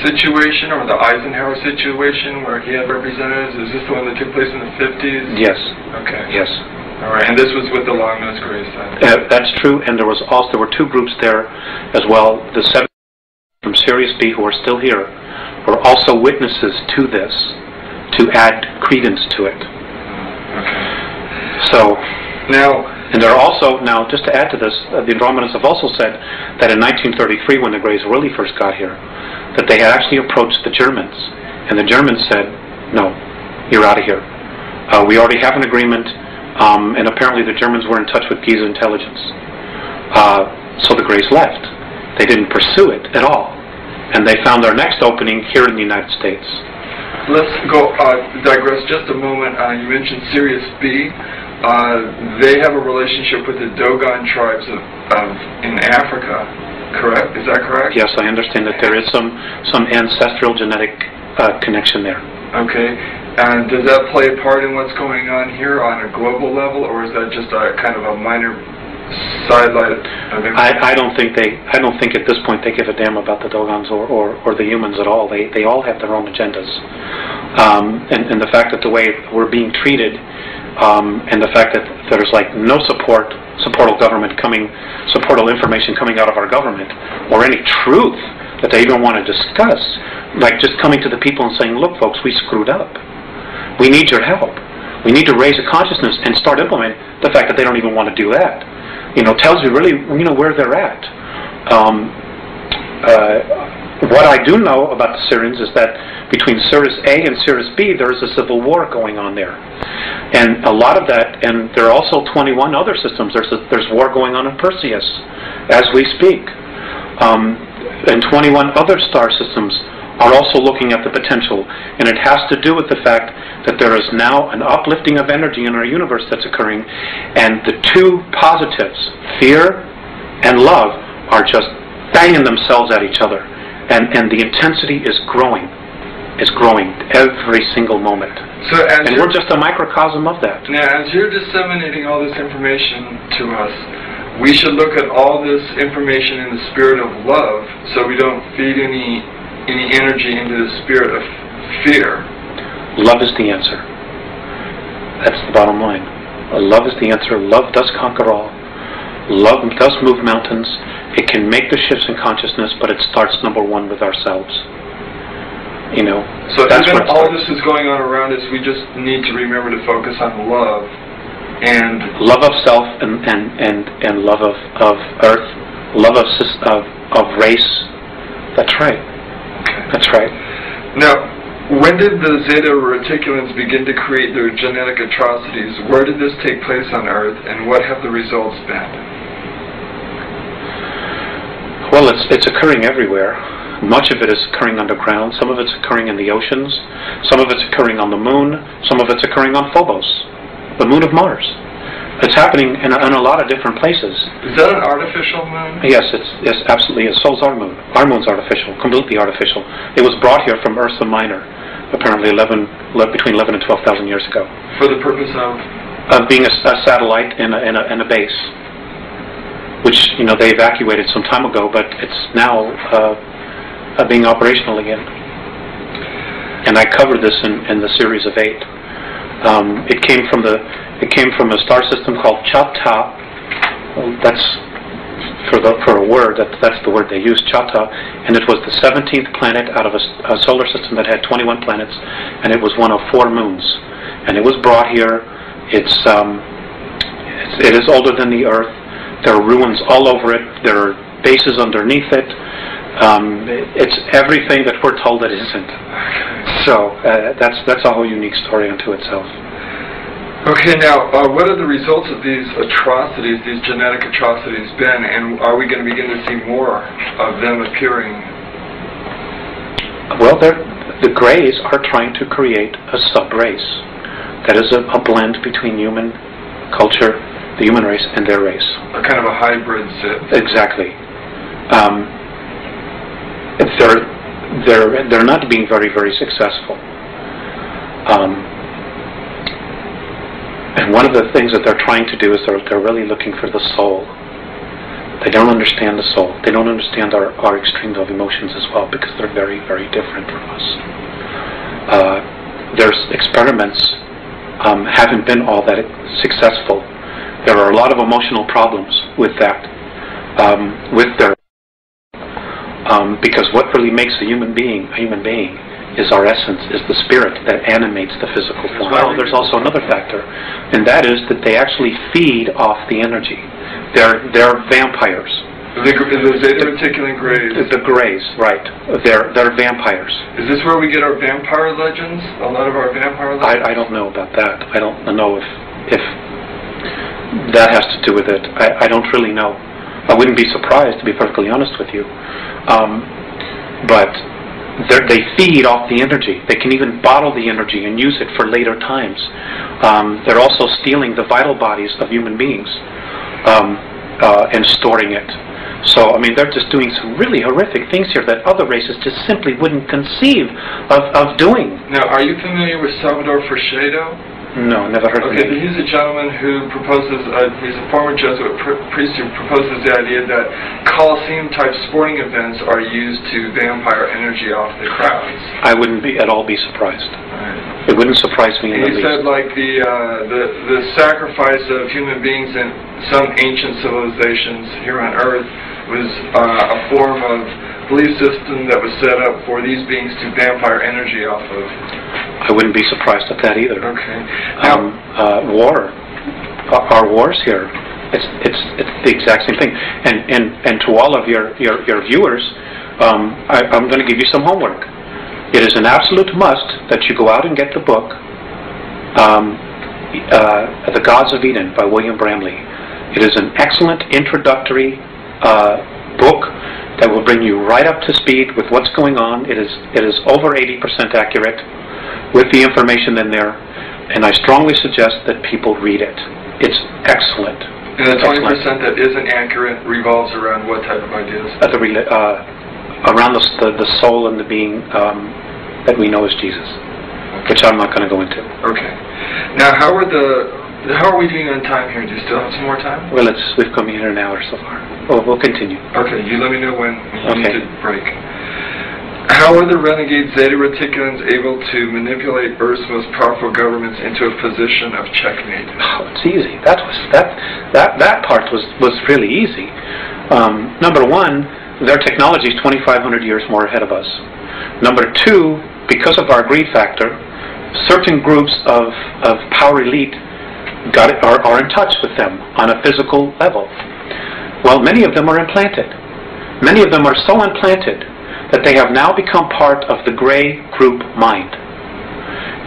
situation or the Eisenhower situation where he had representatives? Is this the one that took place in the 50s? Yes. Okay. Yes. All right. And this was with the Long-Nosed Greys then? That's true, and there were two groups there as well. The 7 from Sirius B who are still here were also witnesses to this to add credence to it. Okay. So now. And there are also, now just to add to this, the Andromedans have also said that in 1933, when the Greys really first got here, that they had actually approached the Germans, and the Germans said, no, you're out of here. We already have an agreement, and apparently the Germans were in touch with Giza intelligence. So the Greys left. They didn't pursue it at all. And they found their next opening here in the United States. Let's go, digress just a moment. You mentioned Sirius B. They have a relationship with the Dogon tribes in Africa, correct? Is that correct? Yes, I understand that there is some ancestral genetic connection there. Okay. And does that play a part in what's going on here on a global level, or is that just a kind of a minor sidelight? I don't think at this point they give a damn about the Dogons or the humans at all. They all have their own agendas, and the fact that the way we're being treated and the fact that there's like no supportal information coming out of our government, or any truth that they even want to discuss, like just coming to the people and saying, look folks, we screwed up. We need your help. We need to raise a consciousness and start implementing. The fact that they don't even want to do that, tells you really, where they're at. What I do know about the Syrians is that between Sirius A and Sirius B, there is a civil war going on there. And a lot of that, and there are also 21 other systems. There's war going on in Perseus as we speak. And 21 other star systems are also looking at the potential. And it has to do with the fact that there is now an uplifting of energy in our universe that's occurring. And the two positives, fear and love, are just banging themselves at each other. And the intensity is growing. It's growing every single moment. And we're just a microcosm of that. Now, as you're disseminating all this information to us, we should look at all this information in the spirit of love, so we don't feed any energy into the spirit of fear. Love is the answer. That's the bottom line. Love is the answer. Love does conquer all. Love does move mountains. It can make the shifts in consciousness, but it starts number one with ourselves. So even all this is going on around us, we just need to remember to focus on love and love of self and love of earth, love of race. That's right. Okay. That's right. Now, when did the Zeta Reticulans begin to create their genetic atrocities? Where did this take place on Earth, and what have the results been? Well, it's occurring everywhere. Much of it is occurring underground. Some of it's occurring in the oceans. Some of it's occurring on the moon. Some of it's occurring on Phobos, the moon of Mars. It's happening in a lot of different places. Is that an artificial moon? Yes, it's absolutely. So's our moon. Our moon's artificial, completely artificial. It was brought here from Ursa Minor, apparently between 11 and 12,000 years ago. For the purpose of being a satellite in a base, which they evacuated some time ago, but it's now being operational again. And I covered this in the series of 8. It came from a star system called Chata. That's for a word. That's the word they use, Chata. And it was the 17th planet out of a solar system that had 21 planets, and it was one of 4 moons. And it was brought here. It is older than the Earth. There are ruins all over it. There are bases underneath it. It's everything that we're told it isn't. So that's a whole unique story unto itself. Okay, now what are the results of these atrocities, these genetic atrocities, been, and are we going to begin to see more of them appearing? Well, the Greys are trying to create a sub-race that is a blend between human culture, the human race, and their race. A kind of a hybrid Sith. Exactly. They're not being very, very successful. And one of the things that they're trying to do is they're really looking for the soul. They don't understand the soul. They don't understand our extremes of emotions as well, because they're very, very different from us. Their experiments haven't been all that successful. There are a lot of emotional problems with that, because what really makes a human being is our essence, is the spirit that animates the physical form. Well, there's also another factor, and that is that they actually feed off the energy. They're vampires. The Zeta Reticulan Greys. The Greys, right. They're vampires. Is this where we get our vampire legends? A lot of our vampire legends? I don't know about that. I don't know if that has to do with it. I don't really know. I wouldn't be surprised, to be perfectly honest with you. But they feed off the energy. They can even bottle the energy and use it for later times. They're also stealing the vital bodies of human beings and storing it. So, I mean, they're just doing some really horrific things here that other races just simply wouldn't conceive of doing. Now, are you familiar with Salvador Freixedo? No, never heard of him. Okay, he's a gentleman who proposes, he's a former Jesuit priest who proposes the idea that Colosseum-type sporting events are used to vampire energy off the crowds. I wouldn't at all be surprised. All right. It wouldn't surprise me in the least. He said like the sacrifice of human beings in some ancient civilizations here on Earth was a form of belief system that was set up for these beings to vampire energy off of. I wouldn't be surprised at that either. Okay. War. Our wars here. It's the exact same thing. And to all of your viewers, I'm going to give you some homework. It is an absolute must that you go out and get the book, The Gods of Eden by William Bramley. It is an excellent introductory book that will bring you right up to speed with what's going on. It is over 80% accurate with the information in there, and I strongly suggest that people read it. It's excellent. And the 20% that isn't accurate revolves around what type of ideas? Around the soul and the being that we know as Jesus, which I'm not going to go into. Okay. Now, how are we doing on time here? Do you still have some more time? Well, we've come here an hour so far. We'll continue. Okay, you let me know when you need to break. How are the renegade Zeta Reticulans able to manipulate Earth's most powerful governments into a position of checkmate? Oh, it's easy. That part was really easy. Number one, their technology is 2,500 years more ahead of us. Number two, because of our greed factor, certain groups of power elite are in touch with them on a physical level. Well, many of them are implanted. Many of them are so implanted that they have now become part of the gray group mind.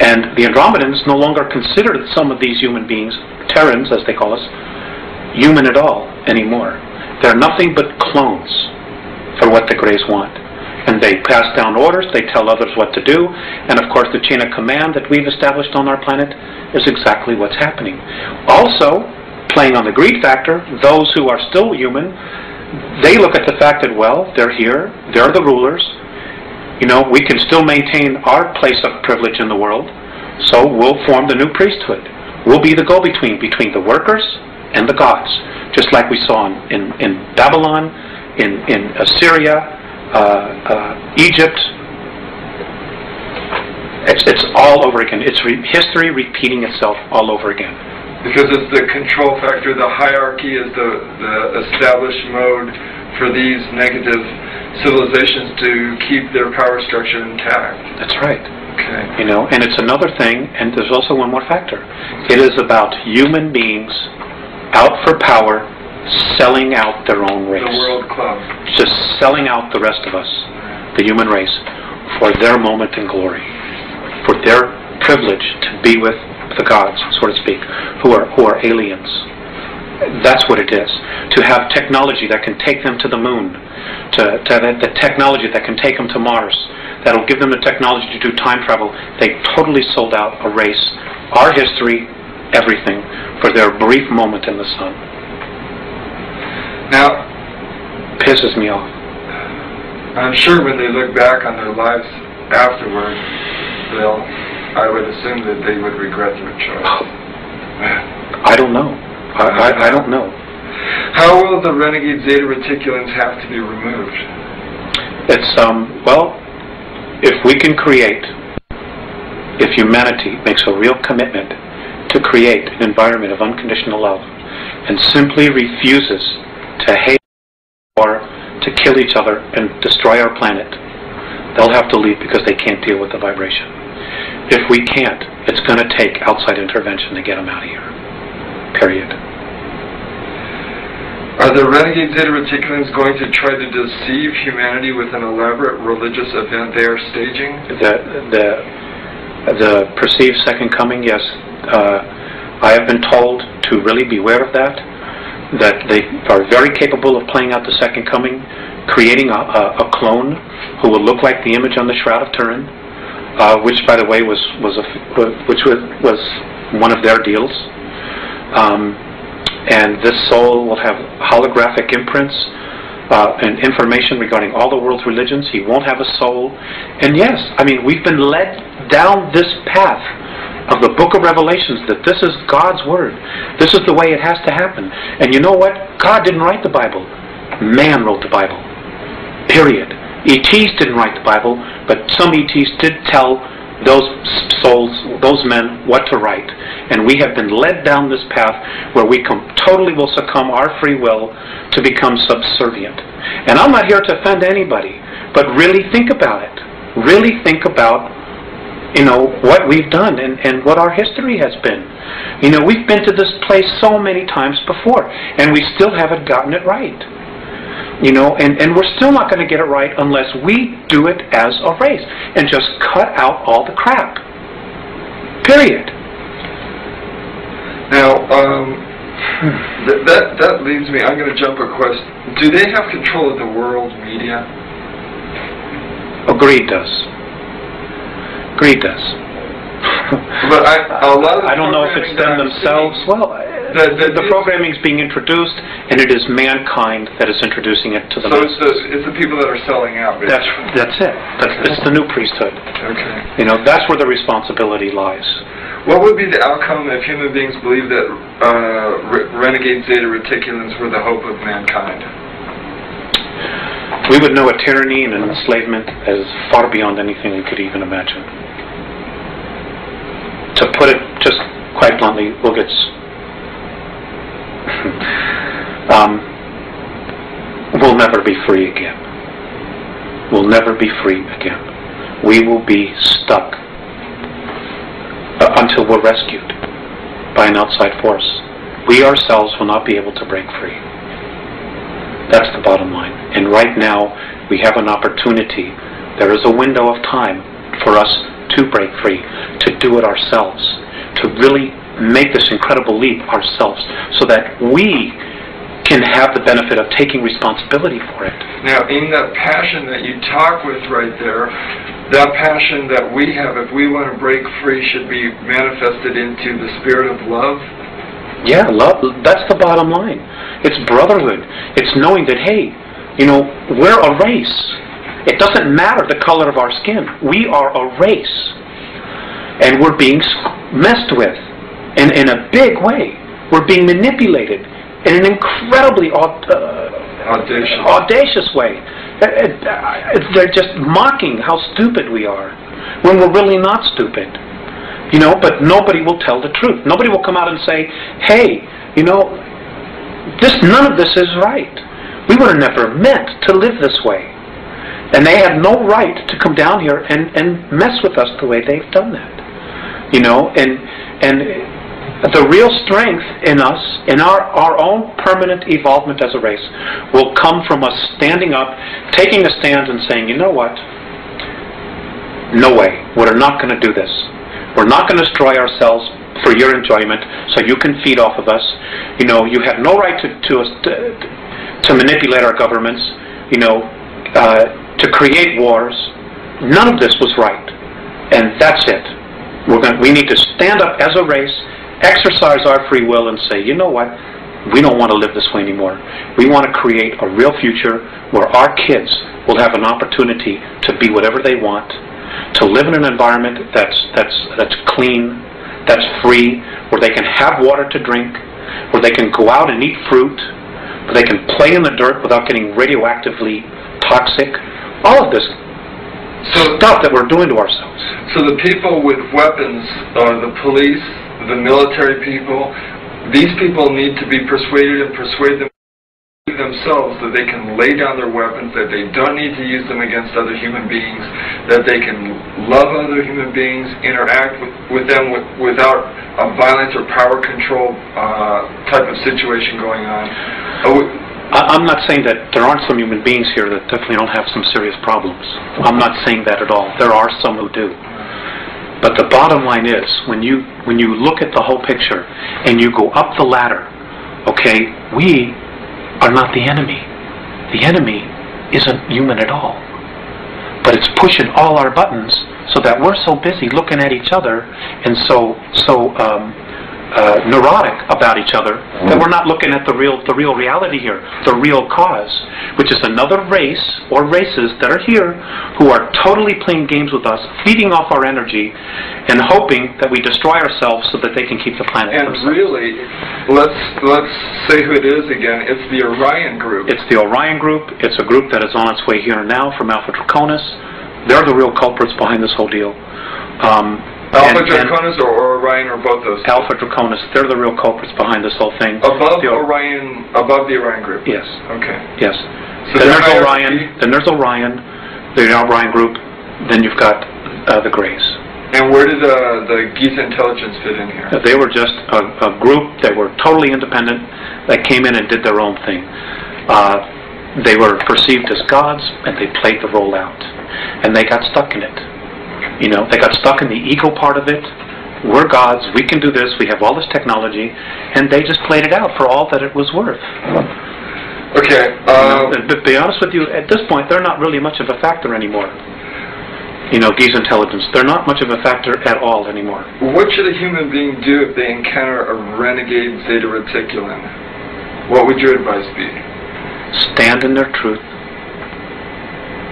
And the Andromedans no longer consider some of these human beings, Terrans as they call us, human at all anymore. They're nothing but clones for what the Greys want. And they pass down orders, they tell others what to do, and of course the chain of command that we've established on our planet is exactly what's happening. Also, playing on the greed factor, those who are still human, they look at the fact that, well, they're here, they're the rulers, you know, we can still maintain our place of privilege in the world, so we'll form the new priesthood. We'll be the go-between between the workers and the gods, just like we saw in Babylon, in Assyria, Egypt. It's all over again. It's history repeating itself all over again. Because it's the control factor, the hierarchy is the established mode for these negative civilizations to keep their power structure intact. That's right. Okay. You know, and it's another thing, and there's also one more factor. It is about human beings out for power, selling out their own race. The world club. Just selling out the rest of us, the human race, for their moment in glory, for their privilege to be with the gods, so to speak, who are aliens. That's what it is. To have technology that can take them to the moon, to have the technology that can take them to Mars, that'll give them the technology to do time travel. They totally sold out a race, our history, everything, for their brief moment in the sun. Now, pisses me off. I'm sure when they look back on their lives afterward, I would assume that they would regret their choice. I don't know. I don't know. How will the renegade Zeta Reticulans have to be removed? It's, well, if we can create, if humanity makes a real commitment to create an environment of unconditional love and simply refuses to hate or to kill each other and destroy our planet, they'll have to leave because they can't deal with the vibration. If we can't, it's going to take outside intervention to get them out of here. Period. Are the renegade Zeta Reticulans going to try to deceive humanity with an elaborate religious event they are staging? The perceived second coming, yes. I have been told to really beware of that they are very capable of playing out the second coming, creating a clone who will look like the image on the Shroud of Turin, which, by the way, was one of their deals. And this soul will have holographic imprints and information regarding all the world's religions. He won't have a soul. And yes, I mean, we've been led down this path of the book of Revelations that this is God's word. This is the way it has to happen. And you know what? God didn't write the Bible. Man wrote the Bible. Period. ETs didn't write the Bible, but some ETs did tell those souls, those men, what to write. And we have been led down this path where we totally will succumb our free will to become subservient. And I'm not here to offend anybody, but really think about it. Really think about, you know, what we've done and what our history has been. You know, we've been to this place so many times before, and we still haven't gotten it right. You know, and we're still not going to get it right unless we do it as a race and just cut out all the crap. Period. Now, that leaves me, I'm going to jump a question. Do they have control of the world media? Greed does. Greed does. But a lot of I don't know if it's them themselves. Well, the programming is being introduced, and it is mankind that is introducing it to the masses. So it's the people that are selling out, basically. That's it. It's the new priesthood. Okay. You know, that's where the responsibility lies. What would be the outcome if human beings believed that renegade Zeta Reticulans were the hope of mankind? We would know a tyranny and an enslavement as far beyond anything we could even imagine. To put it just quite bluntly, we'll get... we'll never be free again. We'll never be free again. We will be stuck until we're rescued by an outside force. We ourselves will not be able to break free. That's the bottom line. And right now, we have an opportunity. There is a window of time for us to break free, to do it ourselves, to really make this incredible leap ourselves, so that we can have the benefit of taking responsibility for it. Now, in that passion that you talk with right there, that passion that we have, if we want to break free, should be manifested into the spirit of love? Yeah, love. That's the bottom line. It's brotherhood. It's knowing that, hey, you know, we're a race. It doesn't matter the color of our skin. We are a race. And we're being messed with in a big way. We're being manipulated in an incredibly audacious way. They're just mocking how stupid we are when we're really not stupid. You know, but nobody will tell the truth. Nobody will come out and say, hey, you know, none of this is right. We were never meant to live this way. And they had no right to come down here and mess with us the way they've done that. You know, and the real strength in us, in our own permanent evolvement as a race, will come from us standing up, taking a stand and saying, you know what? No way. We're not going to do this. We're not going to destroy ourselves for your enjoyment, so you can feed off of us. You know, you have no right to manipulate our governments. You know, to create wars. None of this was right, and that's it. We need to stand up as a race, exercise our free will, and say, you know what? We don't want to live this way anymore. We want to create a real future where our kids will have an opportunity to be whatever they want, to live in an environment that's clean, that's free, where they can have water to drink, where they can go out and eat fruit, where they can play in the dirt without getting radioactively toxic. All of this stuff that we're doing to ourselves. So the people with weapons, the police, the military people, these people need to be persuaded and persuade themselves that they can lay down their weapons, that they don't need to use them against other human beings, that they can love other human beings, interact with them without a violent or power control type of situation going on. I'm not saying that there aren't some human beings here that definitely don't have some serious problems. I'm not saying that at all. There are some who do. But the bottom line is, when you look at the whole picture and you go up the ladder, okay, we are not the enemy. The enemy isn't human at all. But it's pushing all our buttons so that we're so busy looking at each other and so neurotic about each other that we're not looking at the real reality here, the real cause, which is another race or races that are here who are totally playing games with us, feeding off our energy, and hoping that we destroy ourselves so that they can keep the planet. And really, let's say who it is again. It's the Orion group. It's the Orion group. It's a group that is on its way here now from Alpha Draconis. They're the real culprits behind this whole deal. Alpha Draconis or Orion or both those? Alpha Draconis. They're the real culprits behind this whole thing. Above Orion, above the Orion group? Yes. Okay. Yes. So Then there's Orion, the Orion group, then you've got the Greys. And where did the Giza intelligence fit in here? They were just a group that were totally independent, that came in and did their own thing. They were perceived as gods, and they played the role out. And they got stuck in it. You know, they got stuck in the ego part of it. We're gods, we can do this, we have all this technology, and they just played it out for all that it was worth. Okay. To be honest with you, at this point, they're not really much of a factor anymore. You know, Giza intelligence, they're not much of a factor at all anymore. What should a human being do if they encounter a renegade Zeta Reticulan? What would your advice be? Stand in their truth.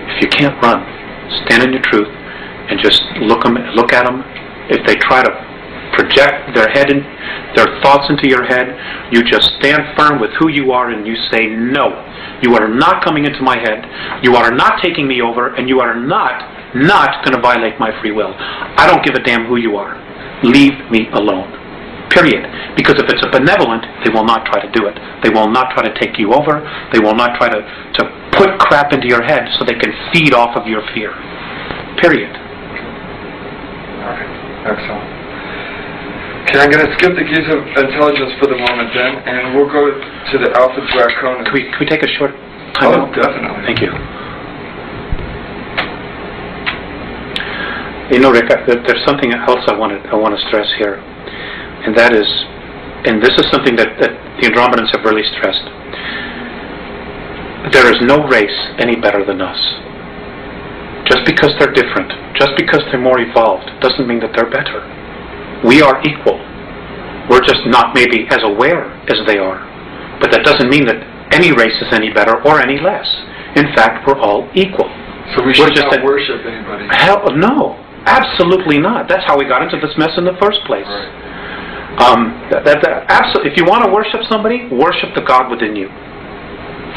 If you can't run, stand in your truth and just look at them. If they try to project their thoughts into your head, you just stand firm with who you are and you say, no, you are not coming into my head, you are not taking me over, and you are not going to violate my free will. I don't give a damn who you are. Leave me alone. Period. Because if it's a benevolent, they will not try to do it. They will not try to take you over. They will not try to put crap into your head so they can feed off of your fear. Period. Alright. Excellent. Okay, I'm going to skip the Giza intelligence for the moment then, and we'll go to the Alpha Draconis. Can we take a short time out? Definitely. Thank you. You know, Rick, there's something else I want to stress here, and that is, and this is something that the Andromedans have really stressed. There is no race any better than us. Just because they're different, just because they're more evolved, doesn't mean that they're better. We are equal. We're just not maybe as aware as they are. But that doesn't mean that any race is any better or any less. In fact, we're all equul. So we should not worship anybody? Hell, no. Absolutely not. That's how we got into this mess in the first place. Right. If you want to worship somebody, worship the God within you.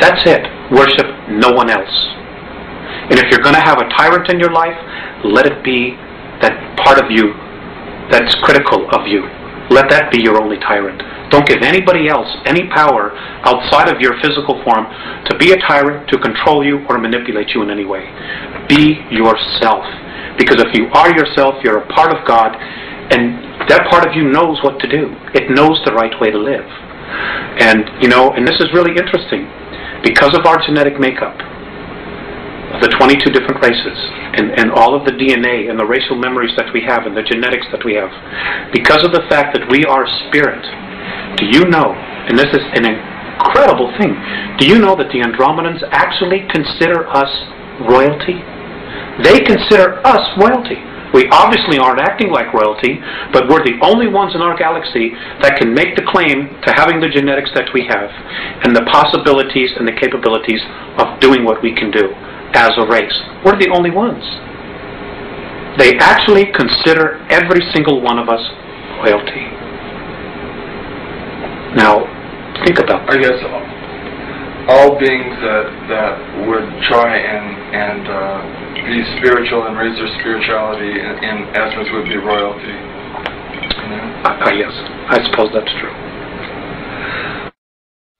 That's it. Worship no one else. And if you're going to have a tyrant in your life, let it be that part of you that's critical of you. Let that be your only tyrant. Don't give anybody else any power outside of your physical form to be a tyrant, to control you, or manipulate you in any way. Be yourself. Because if you are yourself, you're a part of God, and that part of you knows what to do. It knows the right way to live. And, you know, and this is really interesting. Because of our genetic makeup, the 22 different races, and all of the DNA and the racial memories that we have and the genetics that we have, because of the fact that we are spirit, do you know, and this is an incredible thing, do you know that the Andromedans actually consider us royalty? They consider us royalty. We obviously aren't acting like royalty, but we're the only ones in our galaxy that can make the claim to having the genetics that we have and the possibilities and the capabilities of doing what we can do as a race. We're the only ones. They actually consider every single one of us royalty. Now, think about that. I guess all beings that would try and be spiritual and raise their spirituality in essence would be royalty. You know? Yes, I suppose that's true.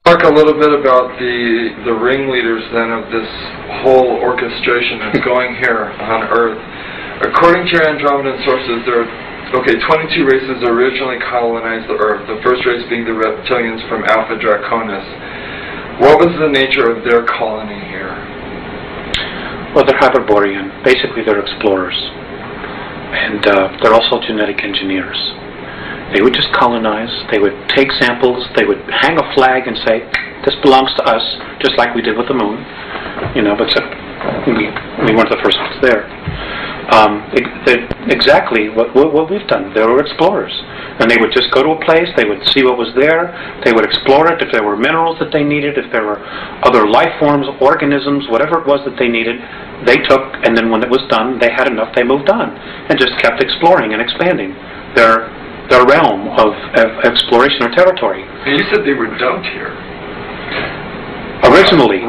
Talk a little bit about the ringleaders then of this whole orchestration that's going here on Earth. According to your Andromedan sources, there are 22 races originally colonized the Earth. The first race being the reptilians from Alpha Draconis. What was the nature of their colony here? Well, they're Hyperborean. Basically, they're explorers, and they're also genetic engineers. They would just colonize, they would take samples, they would hang a flag and say, this belongs to us, just like we did with the moon. You know, but we weren't the first ones there. Exactly what we've done. They were explorers. And they would just go to a place, they would see what was there, they would explore it, if there were minerals that they needed, if there were other life forms, organisms, whatever it was that they needed, they took, and then when it was done, they had enough, they moved on, and just kept exploring and expanding their realm of exploration or territory. And you said they were dumped here. Originally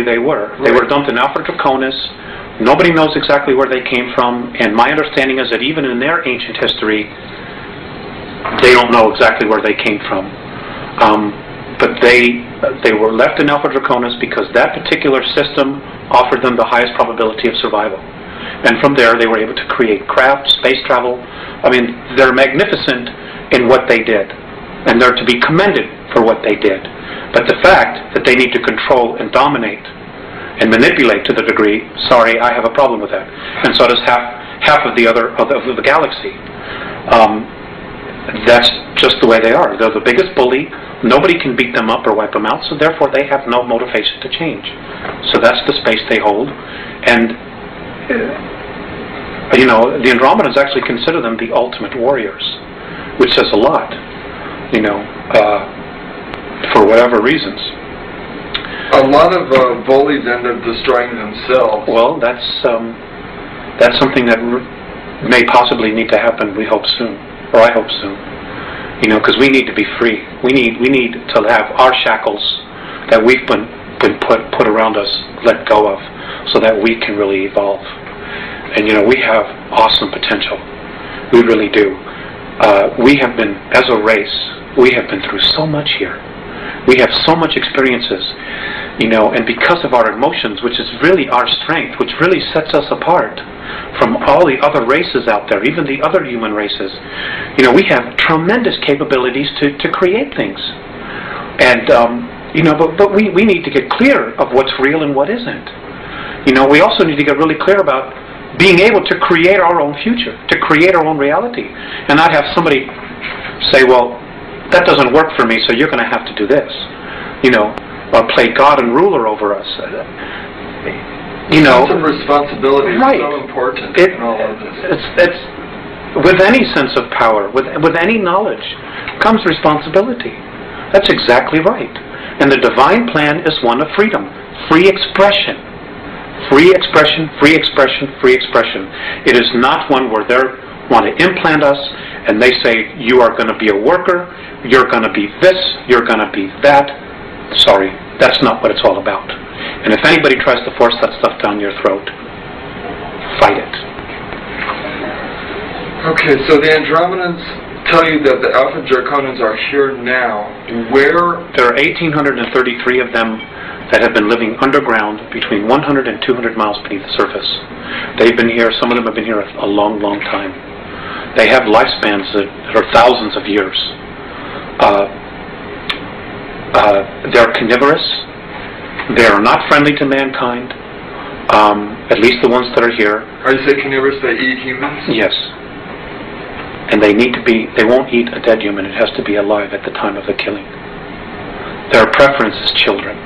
they were. Right. They were dumped in Alpha Draconis, Nobody knows exactly where they came from, and my understanding is that even in their ancient history, they don't know exactly where they came from. But they were left in Alpha Draconis because that particular system offered them the highest probability of survival. And from there, they were able to create craft, space travel. I mean, they're magnificent in what they did, and they're to be commended for what they did. But the fact that they need to control and dominate and manipulate to the degree, sorry, I have a problem with that. And so does half of the the galaxy. That's just the way they are. They're the biggest bully. Nobody can beat them up or wipe them out, so therefore they have no motivation to change. So that's the space they hold. And you know, the Andromedans actually consider them the ultimate warriors, which says a lot, you know, for whatever reasons. A lot of bullies end up destroying themselves. Well, that's something that may possibly need to happen, we hope soon, or I hope soon. You know, because we need to be free. We need to have our shackles that we've been put around us let go of, so that we can really evolve. And you know, we have awesome potential. We really do. We have been, as a race, we have been through so much here. We have so much experiences, you know, and because of our emotions, which is really our strength, which really sets us apart from all the other races out there, even the other human races, you know, we have tremendous capabilities to create things. And, you know, but we need to get clear of what's real and what isn't. You know, we also need to get really clear about being able to create our own future, to create our own reality, and not have somebody say, well, that doesn't work for me, so you're going to have to do this. You know, or play God and ruler over us. You know, sense of responsibility right. is so important in all of this. It's with any sense of power, with any knowledge, comes responsibility. That's exactly right. And the divine plan is one of freedom, free expression. Free expression, free expression, free expression. It is not one where they want to implant us and they say, you are going to be a worker, you're going to be this, you're going to be that. Sorry, that's not what it's all about. And if anybody tries to force that stuff down your throat, fight it. Okay, so the Andromedans tell you that the Alpha Draconans are here now. Where? There are 1,833 of them that have been living underground between 100 and 200 miles beneath the surface. They've been here, some of them have been here a long, long time. They have lifespans that are thousands of years. They're carnivorous. They are not friendly to mankind, at least the ones that are here. Are you saying carnivorous, they eat humans? Yes. And they need to be, they won't eat a dead human, it has to be alive at the time of the killing. Their preference is children.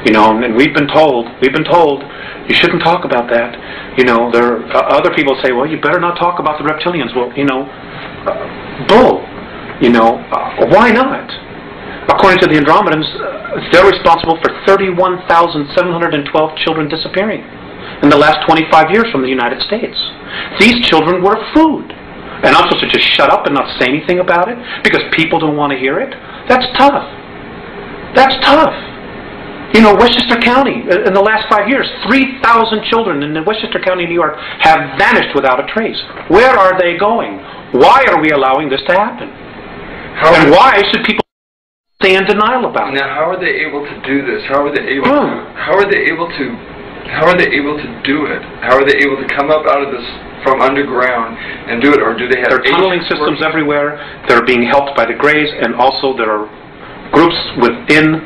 You know, and we've been told, you shouldn't talk about that. You know, there are other people say, well, you better not talk about the reptilians. Well, you know, bull. You know, why not? According to the Andromedans, they're responsible for 31,712 children disappearing in the last 25 years from the United States. These children were food. And I'm supposed to just shut up and not say anything about it because people don't want to hear it? That's tough. That's tough. You know, Westchester County, in the last 5 years, 3,000 children in Westchester County, New York, have vanished without a trace. Where are they going? Why are we allowing this to happen? And why should people stay in denial about it? Now, how are they able to do this? How are they able to? How are they able to? How are they able to do it? How are they able to come up out of this from underground and do it, or do they have? There are tunneling systems everywhere. They're being helped by the Greys, and also there are groups within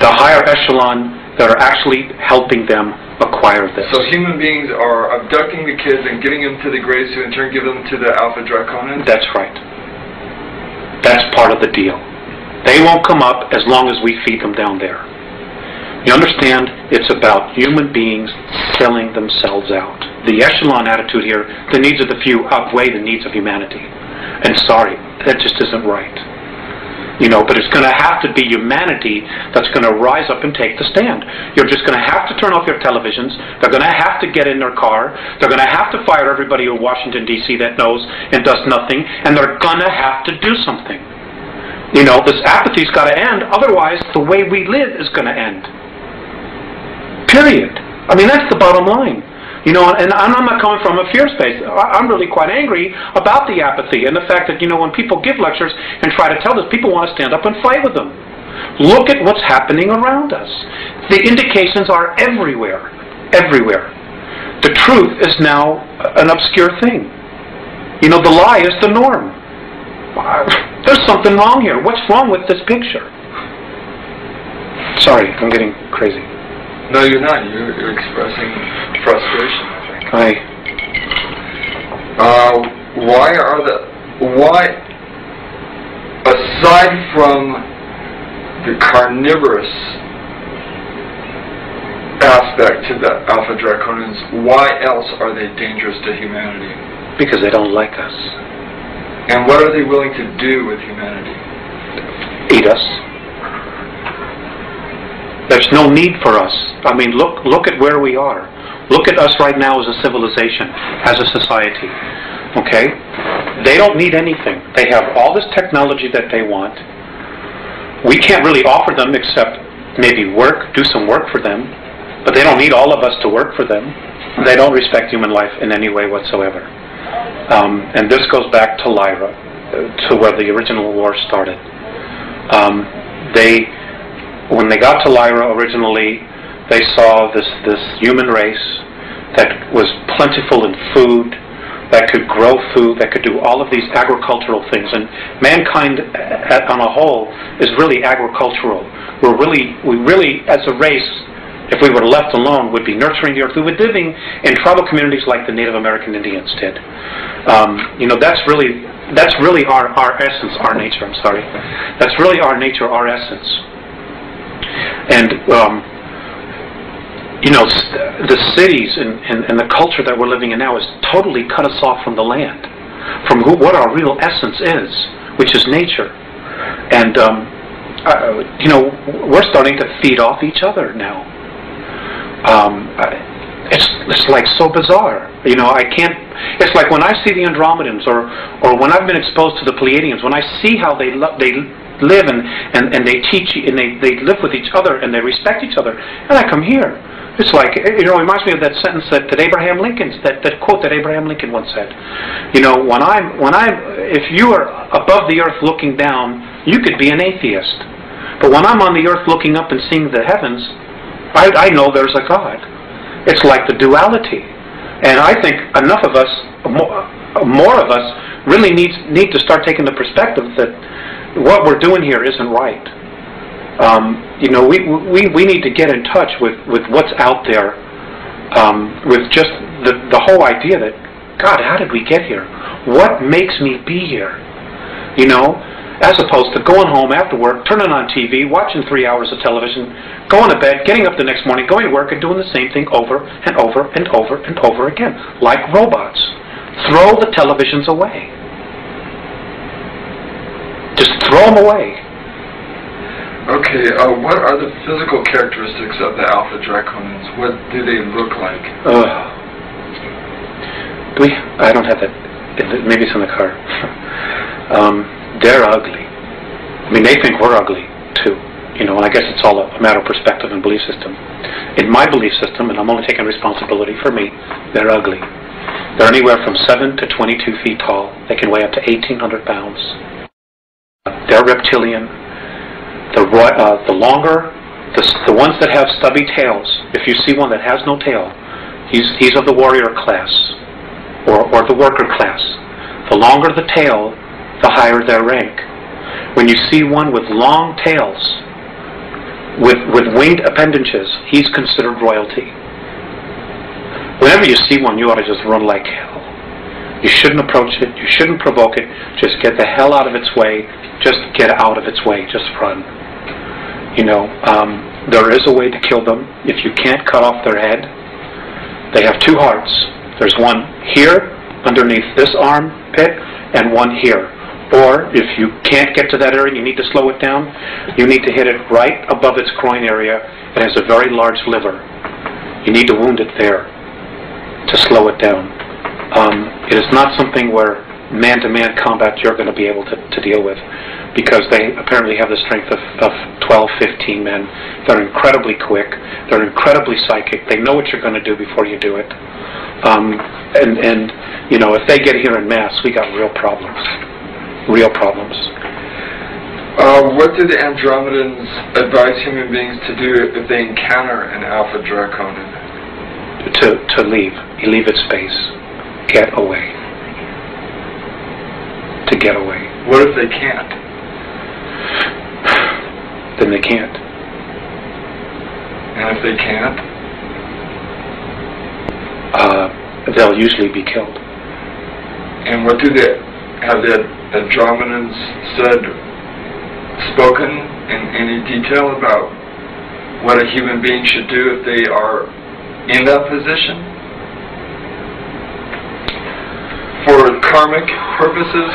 the higher echelon that are actually helping them acquire this. So human beings are abducting the kids and getting them to the Greys, who in turn give them to the Alpha Draconans? That's right. That's part of the deal. They won't come up as long as we feed them down there. You understand? It's about human beings selling themselves out. The echelon attitude here, the needs of the few outweigh the needs of humanity. And sorry, that just isn't right. You know, but it's going to have to be humanity that's going to rise up and take the stand. You're just going to have to turn off your televisions. They're going to have to get in their car. They're going to have to fire everybody in Washington, D.C. that knows and does nothing. And they're going to have to do something. You know, this apathy's got to end. Otherwise, the way we live is going to end. Period. I mean, that's the bottom line. You know, and I'm not coming from a fear space. I'm really quite angry about the apathy and the fact that, you know, when people give lectures and try to tell us, people want to stand up and fight with them. Look at what's happening around us. The indications are everywhere. Everywhere. The truth is now an obscure thing. You know, the lie is the norm. There's something wrong here. What's wrong with this picture? Sorry, I'm getting crazy. No, you're not. You're expressing frustration, I think. Why, aside from the carnivorous aspect to the Alpha Draconians, why else are they dangerous to humanity? Because they don't like us. And what are they willing to do with humanity? Eat us. There's no need for us. I mean, look at where we are. Look at us right now as a civilization, as a society. Okay? They don't need anything. They have all this technology that they want. We can't really offer them except maybe do some work for them. But they don't need all of us to work for them. They don't respect human life in any way whatsoever. And this goes back to Lyra, to where the original war started. When they got to Lyra originally, they saw this human race that was plentiful in food, that could grow food, that could do all of these agricultural things. And mankind on a whole is really agricultural. We really, as a race, if we were left alone, would be nurturing the earth. We would be living in tribal communities like the Native American Indians did. You know, that's really our essence, our nature. I'm sorry. That's really our nature, our essence. And you know, the cities and the culture that we're living in now has totally cut us off from the land, from what our real essence is, which is nature. And you know, we're starting to feed off each other now. It's like so bizarre. You know, I can't. It's like when I see the Andromedans, or when I've been exposed to the Pleiadians, when I see how they live and they teach and they live with each other and they respect each other, and I come here. It's like, you know, it reminds me of that sentence that Abraham Lincoln, that quote that Abraham Lincoln once said. You know, if you are above the earth looking down, you could be an atheist. But when I'm on the earth looking up and seeing the heavens, I know there's a God. It's like the duality. And I think enough of us, more of us, really need to start taking the perspective that what we're doing here isn't right. You know, we need to get in touch with what's out there, with just the whole idea that, God, how did we get here? What makes me be here? You know, as opposed to going home after work, turning on TV, watching 3 hours of television, going to bed, getting up the next morning, going to work, and doing the same thing over and over and over and over again, like robots. Throw the televisions away. Just throw them away. Okay, what are the physical characteristics of the Alpha Draconians? What do they look like? I don't have that. Maybe it's in the car. They're ugly. I mean, they think we're ugly, too. You know, and I guess it's all a matter of perspective and belief system. In my belief system, and I'm only taking responsibility for me, they're ugly. They're anywhere from 7 to 22 feet tall. They can weigh up to 1,800 pounds. They're reptilian. The ones that have stubby tails, if you see one that has no tail, he's of the warrior class, or the worker class. The longer the tail, the higher their rank. When you see one with long tails, with winged appendages, he's considered royalty. Whenever you see one, you ought to just run like hell. You shouldn't approach it. You shouldn't provoke it. Just get the hell out of its way. Just get out of its way. Just run. You know, there is a way to kill them. If you can't cut off their head, they have two hearts. There's one here, underneath this armpit, and one here. Or, if you can't get to that area and you need to slow it down, you need to hit it right above its groin area. It has a very large liver. You need to wound it there to slow it down. It is not something where man-to-man combat you're going to be able to deal with. because they apparently have the strength of 12, 15 men. They're incredibly quick. They're incredibly psychic. They know what you're going to do before you do it. And you know, if they get here in mass, we got real problems. Real problems. What do the Andromedans advise human beings to do if they encounter an Alpha Draconin? To leave. You leave its space. Get away. To get away. What if they can't? Then they can't. And if they can't? They'll usually be killed. And what have the Andromedans spoken in any detail about what a human being should do if they are in that position? For karmic purposes?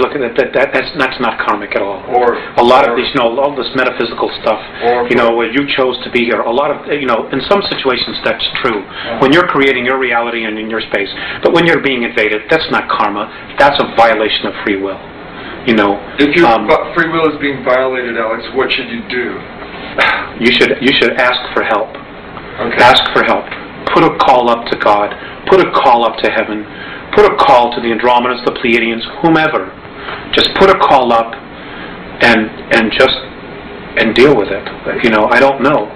Look, that's not karmic at all. A lot of these, you know, all this metaphysical stuff, you know, where you chose to be here, a lot of, you know, in some situations that's true. When you're creating your reality and in your space. But when you're being invaded, that's not karma. That's a violation of free will. You know. If your free will is being violated, Alex, what should you do? You should ask for help. Okay. Ask for help. Put a call up to God. Put a call up to heaven. Put a call to the Andromedans, the Pleiadians, whomever. Just put a call up and deal with it. You know, I don't know.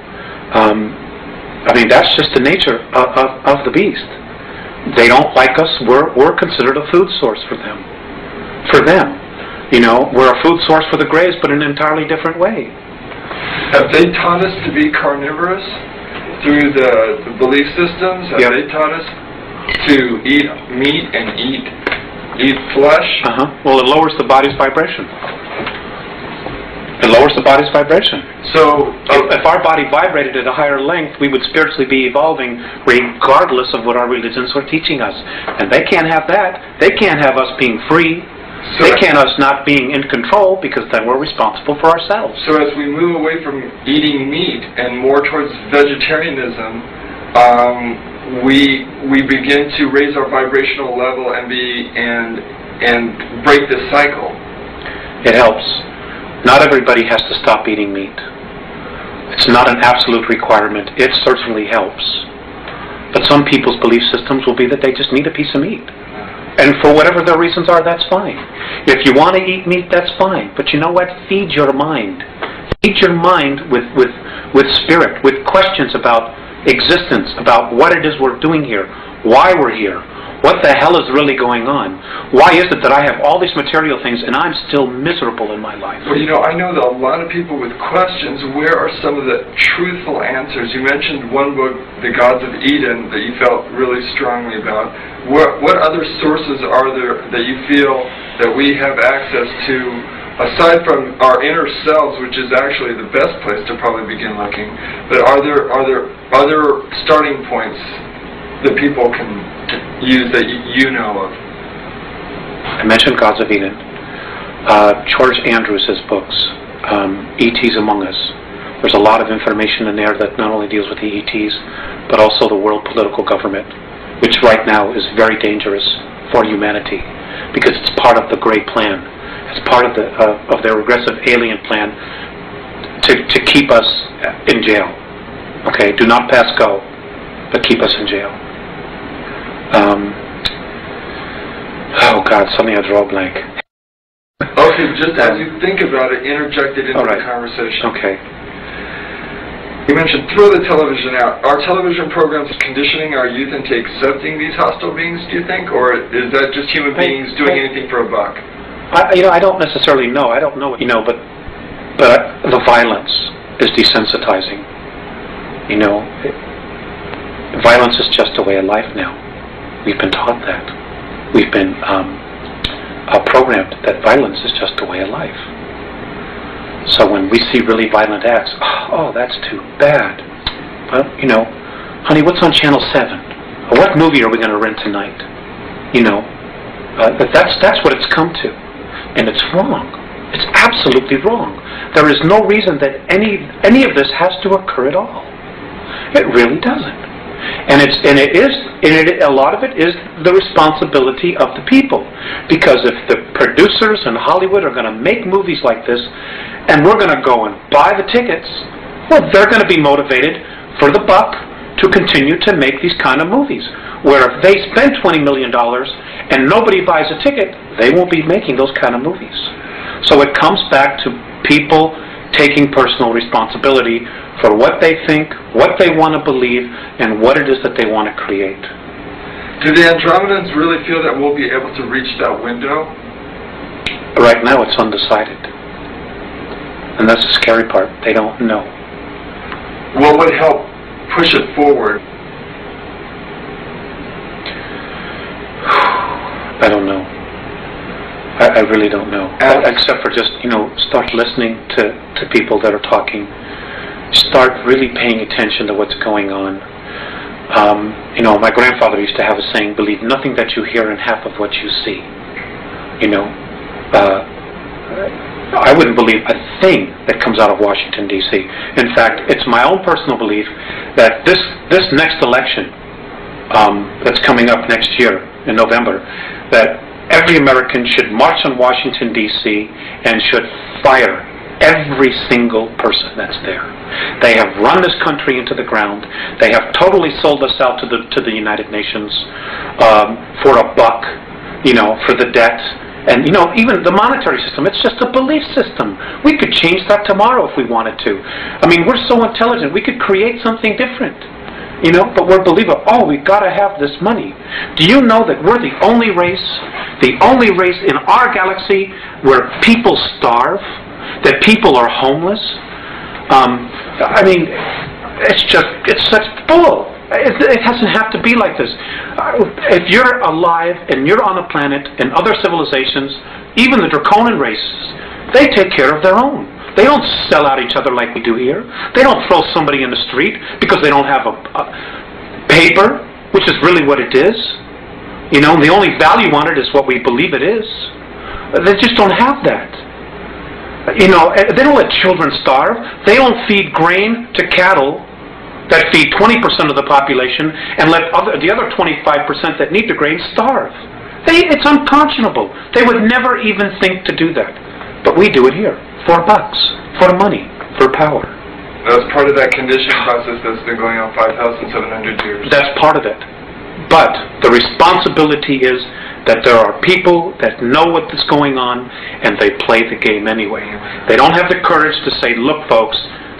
I mean, that's just the nature of the beast. They don't like us. We're considered a food source for them. For them. You know, we're a food source for the Greys, but in an entirely different way. Have they taught us to be carnivorous through the belief systems? Have they taught us to eat meat and eat flesh? Well, it lowers the body's vibration. It lowers the body's vibration. So, if our body vibrated at a higher length, we would spiritually be evolving regardless of what our religions were teaching us. And they can't have that. They can't have us being free. So they can't have us not being in control, because then we're responsible for ourselves. So as we move away from eating meat and more towards vegetarianism, we begin to raise our vibrational level and break the cycle. It helps. Not everybody has to stop eating meat. It's not an absolute requirement. It certainly helps. But some people's belief systems will be that they just need a piece of meat. And for whatever their reasons are, that's fine. If you want to eat meat, that's fine. But you know what? Feed your mind. Feed your mind with spirit, with questions about existence, about what it is we're doing here, why we're here, what the hell is really going on, why is it that I have all these material things and I'm still miserable in my life? Well, you know, I know that a lot of people with questions, where are some of the truthful answers? You mentioned one book, The Gods of Eden, that you felt really strongly about. What other sources are there that you feel that we have access to, aside from our inner selves, which is actually the best place to probably begin looking? But are there other starting points that people can use that you know of? I mentioned Gods of Eden. George Andrews' books, E.T.s Among Us. There's a lot of information in there that not only deals with the E.T.s, but also the world political government, which right now is very dangerous for humanity, because it's part of the Great Plan. It's part of their regressive alien plan to keep us in jail. Okay, do not pass go, but keep us in jail. Oh God, suddenly I draw a blank. Okay, just as you think about it, interject it into the conversation. Okay. You mentioned throw the television out. Are television programs conditioning our youth into accepting these hostile beings, do you think? Or is that just human beings doing anything for a buck? I don't necessarily know. I don't know, but the violence is desensitizing. Violence is just a way of life now. We've been taught that. We've been programmed that violence is just a way of life. So when we see really violent acts, oh, that's too bad. Well, honey, what's on Channel 7? Or what movie are we going to rent tonight? That's what it's come to. And it's wrong. It's absolutely wrong. There is no reason that any of this has to occur at all. It really doesn't. And a lot of it is the responsibility of the people. Because if the producers in Hollywood are going to make movies like this, and we're going to go and buy the tickets, well, they're going to be motivated for the buck to continue to make these kind of movies. Where if they spend $20 million and nobody buys a ticket, they won't be making those kind of movies. So it comes back to people taking personal responsibility for what they think, what they want to believe, and what it is that they want to create. Do the Andromedans really feel that we'll be able to reach that window? Right now it's undecided. And that's the scary part. They don't know. What would help push it forward? I don't know. I really don't know. Except for just, start listening to people that are talking. Start really paying attention to what's going on. My grandfather used to have a saying, believe nothing that you hear and half of what you see. I wouldn't believe a thing that comes out of Washington, D.C. In fact, it's my own personal belief that this next election that's coming up next year in November, that every American should march on Washington, D.C. and should fire every single person that's there. They have run this country into the ground. They have totally sold us out to the United Nations for a buck, for the debt. And, even the monetary system, it's just a belief system. We could change that tomorrow if we wanted to. I mean, we're so intelligent, we could create something different. But we're believing, we've got to have this money. Do you know that we're the only race in our galaxy where people starve, that people are homeless? I mean, it's such bull. It doesn't have to be like this. If you're alive and you're on a planet and other civilizations, even the draconian races, they take care of their own. They don't sell out each other like we do here. They don't throw somebody in the street because they don't have a paper, which is really what it is. The only value on it is what we believe it is. They just don't have that. They don't let children starve. They don't feed grain to cattle that feed 20% of the population and let the other 25% that need the grain starve. It's unconscionable. They would never even think to do that. But we do it here. For bucks, for money, for power. That's part of that conditioning process that's been going on 5,700 years. That's part of it. But the responsibility is that there are people that know what is going on and they play the game anyway. They don't have the courage to say, look folks,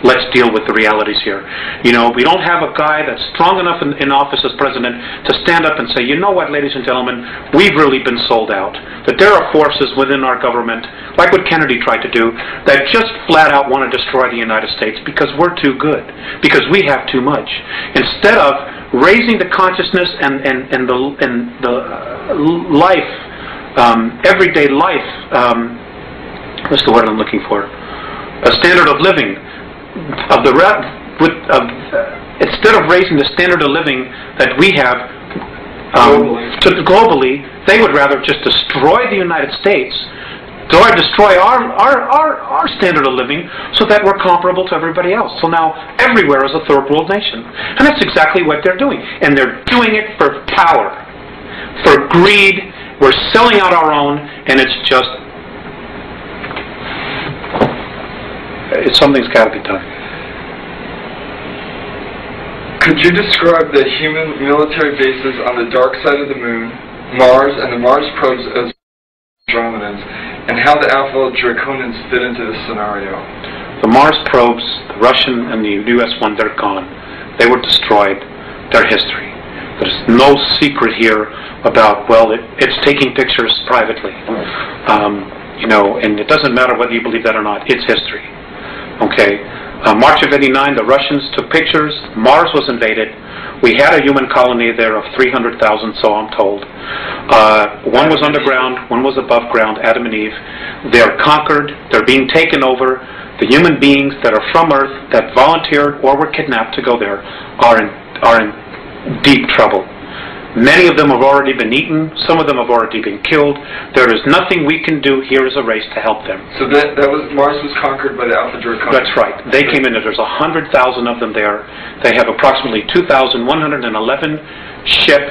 let's deal with the realities here. We don't have a guy that's strong enough in office as president to stand up and say, you know what, ladies and gentlemen, we've really been sold out. That there are forces within our government, like what Kennedy tried to do, that just flat out want to destroy the United States because we're too good, because we have too much. Instead of raising the consciousness and the life, everyday life, what's the word I'm looking for? A standard of living. Instead of raising the standard of living that we have globally, they would rather just destroy the United States, destroy our standard of living, so that we're comparable to everybody else. So now everywhere is a third world nation, and that's exactly what they're doing. And they're doing it for power, for greed. We're selling out our own, and it's just. Something's got to be done. Could you describe the human military bases on the dark side of the moon, Mars, and the Mars probes as Andromedans, and how the Alpha Draconians fit into this scenario? The Mars probes, the Russian and the US one, they're gone. They were destroyed. They're history. There's no secret here about, it's taking pictures privately. And it doesn't matter whether you believe that or not. It's history. Okay, March of '89, the Russians took pictures. Mars was invaded. We had a human colony there of 300,000, so I'm told. One was underground, one was above ground, Adam and Eve. They're conquered. They're being taken over. The human beings that are from Earth, that volunteered or were kidnapped to go there, are in deep trouble. Many of them have already been eaten. Some of them have already been killed. There is nothing we can do here as a race to help them. So Mars was conquered by the Alpha Draconis. That's right. They came in. There's 100,000 of them there. They have approximately 2,111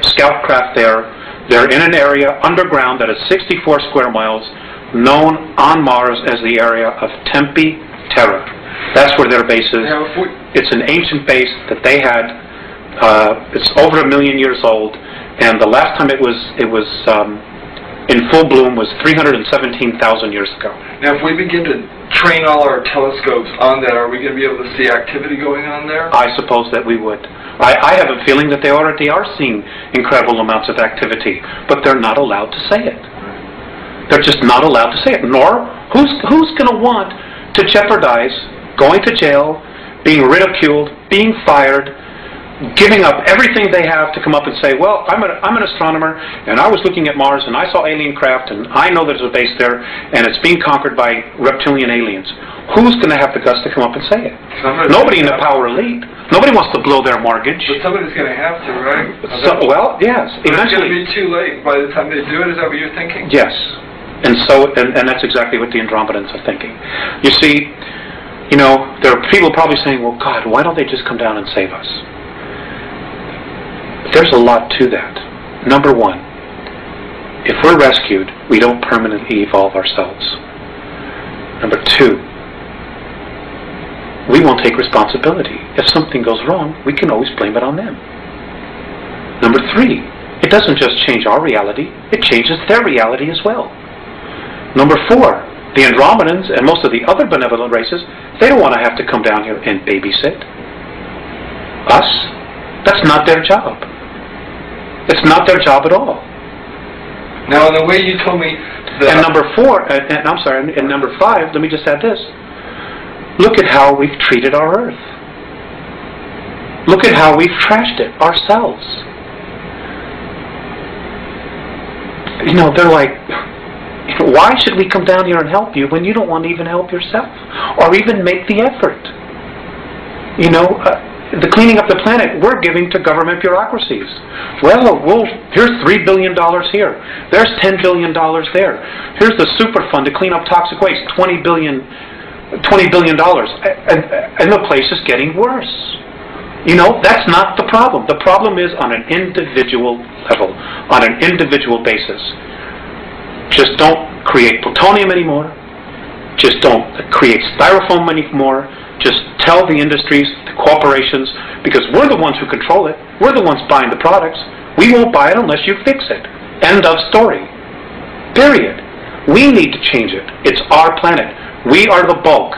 scout craft there. They're in an area underground that is 64 square miles, known on Mars as the area of Tempe Terra. That's where their base is. Now, it's an ancient base that they had. It's over 1 million years old, and the last time it was in full bloom was 317,000 years ago. Now, if we begin to train all our telescopes on that, are we going to be able to see activity going on there? I suppose that we would. I have a feeling that they already are seeing incredible amounts of activity, but they're not allowed to say it. They're just not allowed to say it. Nor, who's going to want to jeopardize going to jail, being ridiculed, being fired, giving up everything they have to come up and say, well, I'm an astronomer, and I was looking at Mars, and I saw alien craft, and I know there's a base there, and it's being conquered by reptilian aliens. Who's going to have the guts to come up and say it? Nobody in the power elite. Nobody wants to blow their mortgage. But somebody's going to have to, right? Well, yes. But eventually, it's going to be too late by the time they do it. Is that what you're thinking? Yes. And that's exactly what the Andromedans are thinking. You see, there are people probably saying, well, God, why don't they just come down and save us? There's a lot to that. Number one, if we're rescued, we don't permanently evolve ourselves. Number two, we won't take responsibility. If something goes wrong, we can always blame it on them. Number three, it doesn't just change our reality, it changes their reality as well. Number four, the Andromedans and most of the other benevolent races, they don't want to have to come down here and babysit us. That's not their job. It's not their job at all. Now, in the way you told me that... And number four, and number five, let me just add this. Look at how we've treated our Earth. Look at how we've trashed it ourselves. They're like, why should we come down here and help you when you don't want to even help yourself? Or even make the effort? The cleaning up the planet, we're giving to government bureaucracies. Well, here's $3 billion here. There's $10 billion there. Here's the super fund to clean up toxic waste, $20 billion. And the place is getting worse. That's not the problem. The problem is on an individual level, on an individual basis. Just don't create plutonium anymore. Just don't create styrofoam anymore. Just tell the industries, the corporations, because we're the ones who control it. We're the ones buying the products. We won't buy it unless you fix it. End of story. Period. We need to change it. It's our planet. We are the bulk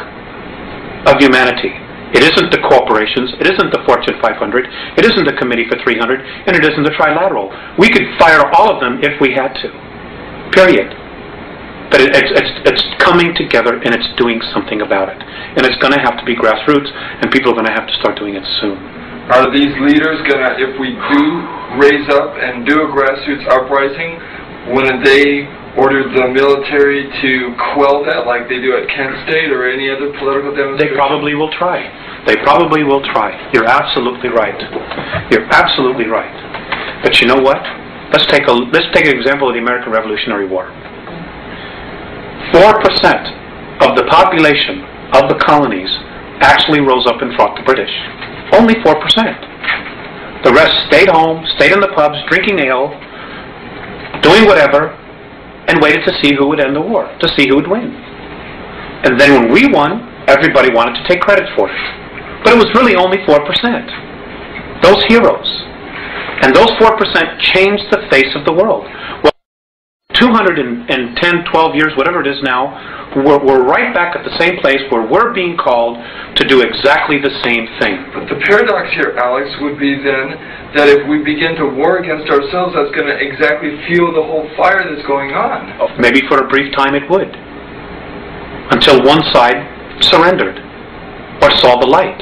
of humanity. It isn't the corporations. It isn't the Fortune 500. It isn't the Committee for 300. And it isn't the Trilateral. We could fire all of them if we had to. Period. But it's coming together and it's doing something about it. And it's going to have to be grassroots, and people are going to have to start doing it soon. Are these leaders going to, if we do raise up and do a grassroots uprising, wouldn't they order the military to quell that like they do at Kent State or any other political demonstration? They probably will try. They probably will try. You're absolutely right. You're absolutely right. But you know what? Let's take an example of the American Revolutionary War. 4% of the population of the colonies actually rose up and fought the British. Only 4%. The rest stayed home, stayed in the pubs, drinking ale, doing whatever, and waited to see who would end the war, to see who would win. And then when we won, everybody wanted to take credit for it. But it was really only 4%. Those heroes. And those 4% changed the face of the world. 210, 12 years, whatever it is now, we're right back at the same place where we're being called to do exactly the same thing. But the paradox here, Alex, would be then that if we begin to war against ourselves, that's going to exactly fuel the whole fire that's going on. Maybe for a brief time it would. Until one side surrendered or saw the light.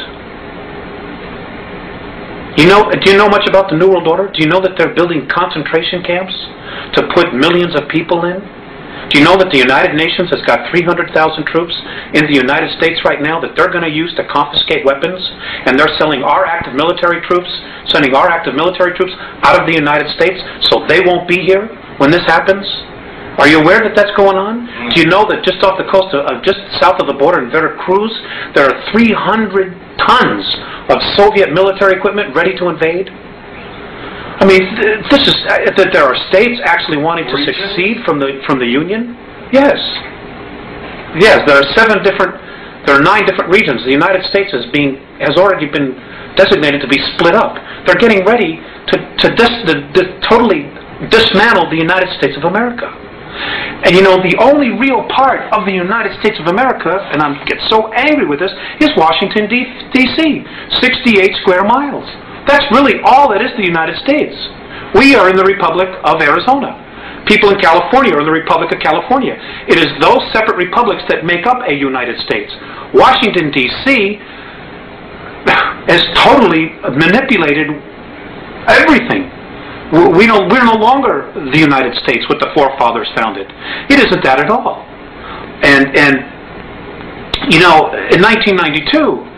Do you know much about the New World Order? Do you know that they're building concentration camps to put millions of people in? Do you know that the United Nations has got 300,000 troops in the United States right now that they're going to use to confiscate weapons, and they're sending our active military troops out of the United States so they won't be here when this happens? Are you aware that that's going on? Do you know that just off the coast of, just south of the border in Veracruz, there are 300 tons of Soviet military equipment ready to invade? I mean, this is that there are states actually wanting to secede from the Union. Yes, there are 9 different regions. The United States has already been designated to be split up. They're getting ready to totally dismantle the United States of America. And you know, the only real part of the United States of America, and I get so angry with this, is Washington, D.C., 68 square miles. That's really all that is the United States. We are in the Republic of Arizona. People in California are in the Republic of California. It is those separate republics that make up a United States. Washington, D.C. has totally manipulated everything. We're no longer the United States, what the forefathers founded. It isn't that at all. And you know, in 1992,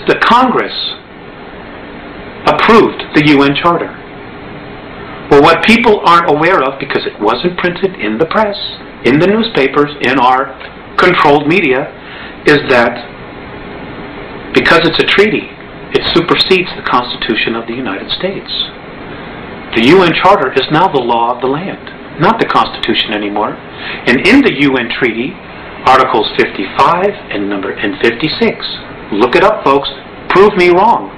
the Congress approved the UN Charter. Well, what people aren't aware of, because it wasn't printed in the press, in the newspapers, in our controlled media, is that because it's a treaty, it supersedes the Constitution of the United States. The UN Charter is now the law of the land, not the Constitution anymore. And in the UN Treaty, Articles 55 and 56, look it up, folks, prove me wrong,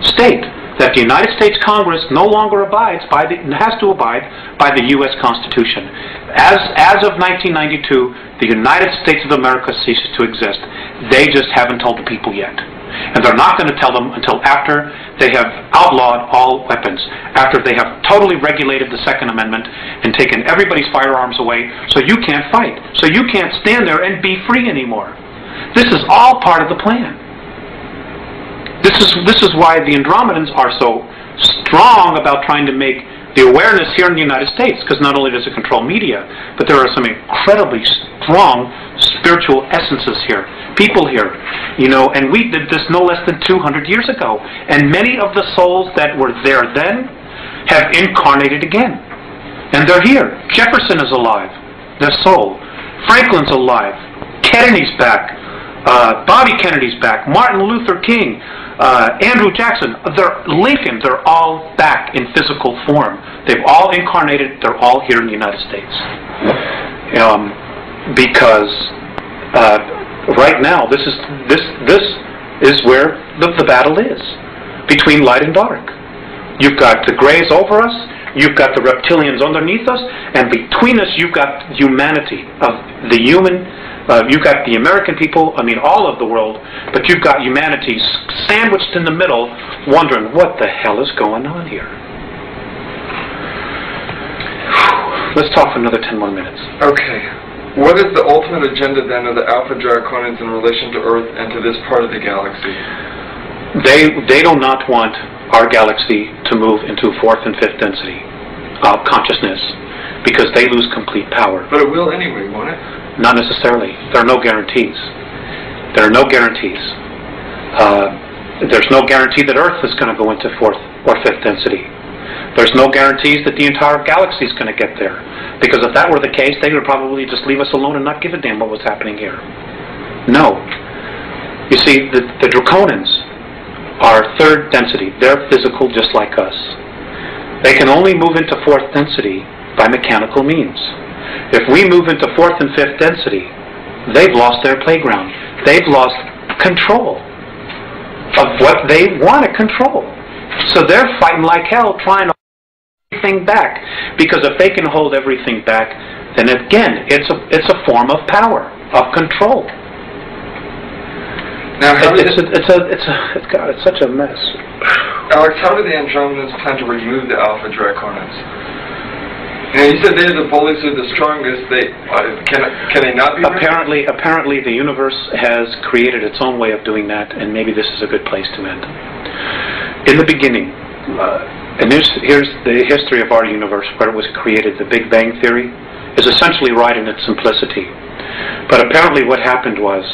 state that the United States Congress no longer has to abide by the U.S. Constitution. As of 1992, the United States of America ceases to exist. They just haven't told the people yet. And they're not going to tell them until after they have outlawed all weapons, after they have totally regulated the Second Amendment and taken everybody's firearms away, so you can't fight, so you can't stand there and be free anymore. This is all part of the plan. This is why the Andromedans are so strong about trying to make the awareness here in the United States, because not only does it control media, but there are some incredibly strong spiritual essences here, people here, you know, and we did this no less than 200 years ago, and many of the souls that were there then have incarnated again, and they're here. Jefferson is alive, their soul. Franklin's alive. Kennedy's back. Bobby Kennedy's back. Martin Luther King. Andrew Jackson, Lincoln, they're all back in physical form. They've all incarnated, they're all here in the United States. Because right now, this is where the battle is, between light and dark. You've got the grays over us, you've got the reptilians underneath us, and between us you've got humanity, of the human. You've got the American people, I mean all of the world, but you've got humanity sandwiched in the middle, wondering what the hell is going on here. Let's talk for another 10 more minutes. Okay. What is the ultimate agenda then of the Alpha Draconians in relation to Earth and to this part of the galaxy? They do not want our galaxy to move into 4th and 5th density consciousness, because they lose complete power. But it will anyway, won't it? Not necessarily. There are no guarantees. There are no guarantees. There's no guarantee that Earth is going to go into 4th or 5th density. There's no guarantees that the entire galaxy is going to get there. Because if that were the case, they would probably just leave us alone and not give a damn what was happening here. No. You see, the Draconians are 3rd density. They're physical just like us. They can only move into 4th density by mechanical means. If we move into 4th and 5th density, they've lost their playground. They've lost control of what they want to control. So they're fighting like hell, trying to hold everything back. Because if they can hold everything back, then again, it's a form of power, of control. Now, it's such a mess. Alex, how do the Andromedans plan to remove the Alpha Draconians? Now, you said they're the bullies, they're the strongest. Can they not be? Apparently, the universe has created its own way of doing that, and maybe this is a good place to end. In the beginning, And here's the history of our universe, where it was created. The Big Bang Theory is essentially right in its simplicity. But apparently what happened was,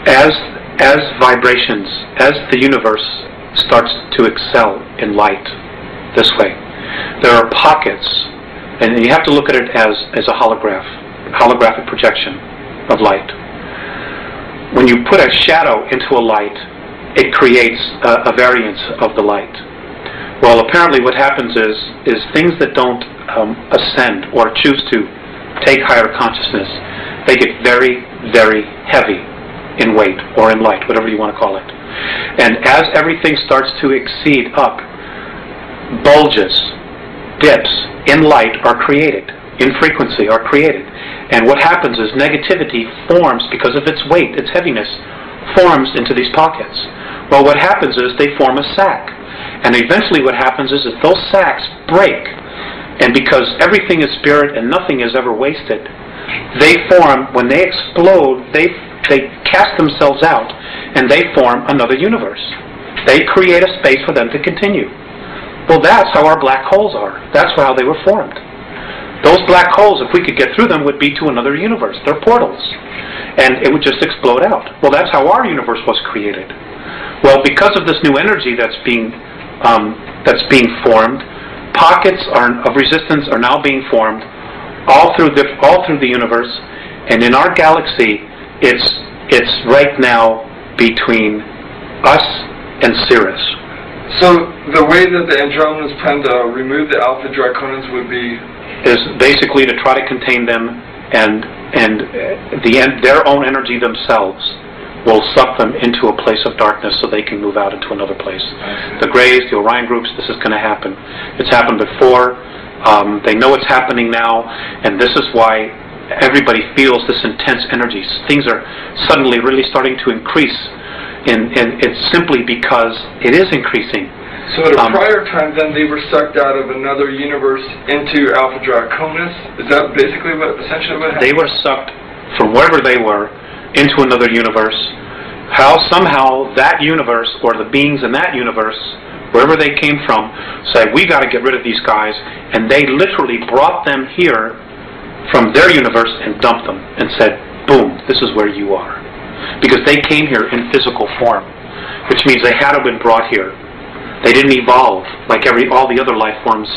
as vibrations, as the universe starts to excel in light this way, there are pockets, and you have to look at it as a holographic projection of light. When you put a shadow into a light, it creates a variance of the light. Well, apparently what happens is things that don't ascend or choose to take higher consciousness, they get very, very heavy in weight or in light, whatever you want to call it. And as everything starts to exceed up, bulges, dips in light are created, in frequency are created. And what happens is negativity forms, because of its weight, its heaviness, forms into these pockets. Well, what happens is they form a sac. And eventually what happens is that those sacs break. And because everything is spirit and nothing is ever wasted, they form, when they explode, they cast themselves out and they form another universe. They create a space for them to continue. Well, that's how our black holes are. That's how they were formed. Those black holes, if we could get through them, would be to another universe. They're portals. And it would just explode out. Well, that's how our universe was created. Well, because of this new energy that's being formed, pockets of resistance are now being formed all through the universe. And in our galaxy, it's right now between us and Sirius. So the way that the Andromedans plan to remove the Alpha Draconans would be is basically to try to contain them, and their own energy themselves will suck them into a place of darkness so they can move out into another place. The Greys, the Orion groups, this is going to happen. It's happened before. They know it's happening now, and this is why everybody feels this intense energy. Things are suddenly really starting to increase, and it's simply because it is increasing. So at a prior time, then, they were sucked out of another universe into Alpha Draconis? Is that basically essentially what happened? They were sucked from wherever they were into another universe. How somehow that universe, or the beings in that universe, wherever they came from, said, we got to get rid of these guys, and they literally brought them here from their universe and dumped them and said, boom, this is where you are. Because they came here in physical form, which means they had to have been brought here. They didn't evolve like all the other life forms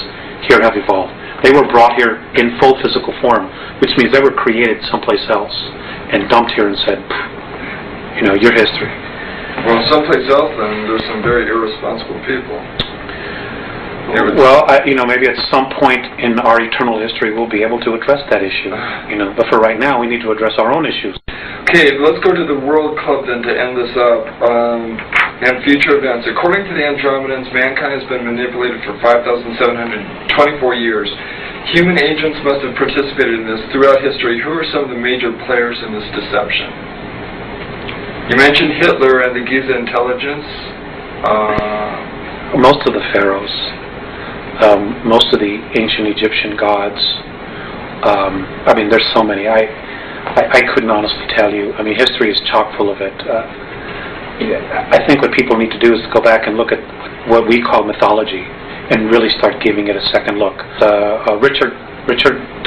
here have evolved. They were brought here in full physical form, which means they were created someplace else and dumped here and said, your history. Well, someplace else, then, there's some very irresponsible people. Well, maybe at some point in our eternal history we'll be able to address that issue. But for right now, we need to address our own issues. Okay, let's go to the World Club then to end this up. And future events. According to the Andromedans, mankind has been manipulated for 5,724 years. Human agents must have participated in this throughout history. Who are some of the major players in this deception? You mentioned Hitler and the Giza intelligence. Most of the pharaohs, most of the ancient Egyptian gods. There's so many. I couldn't honestly tell you. History is chock full of it. I think what people need to do is to go back and look at what we call mythology and really start giving it a second look. Richard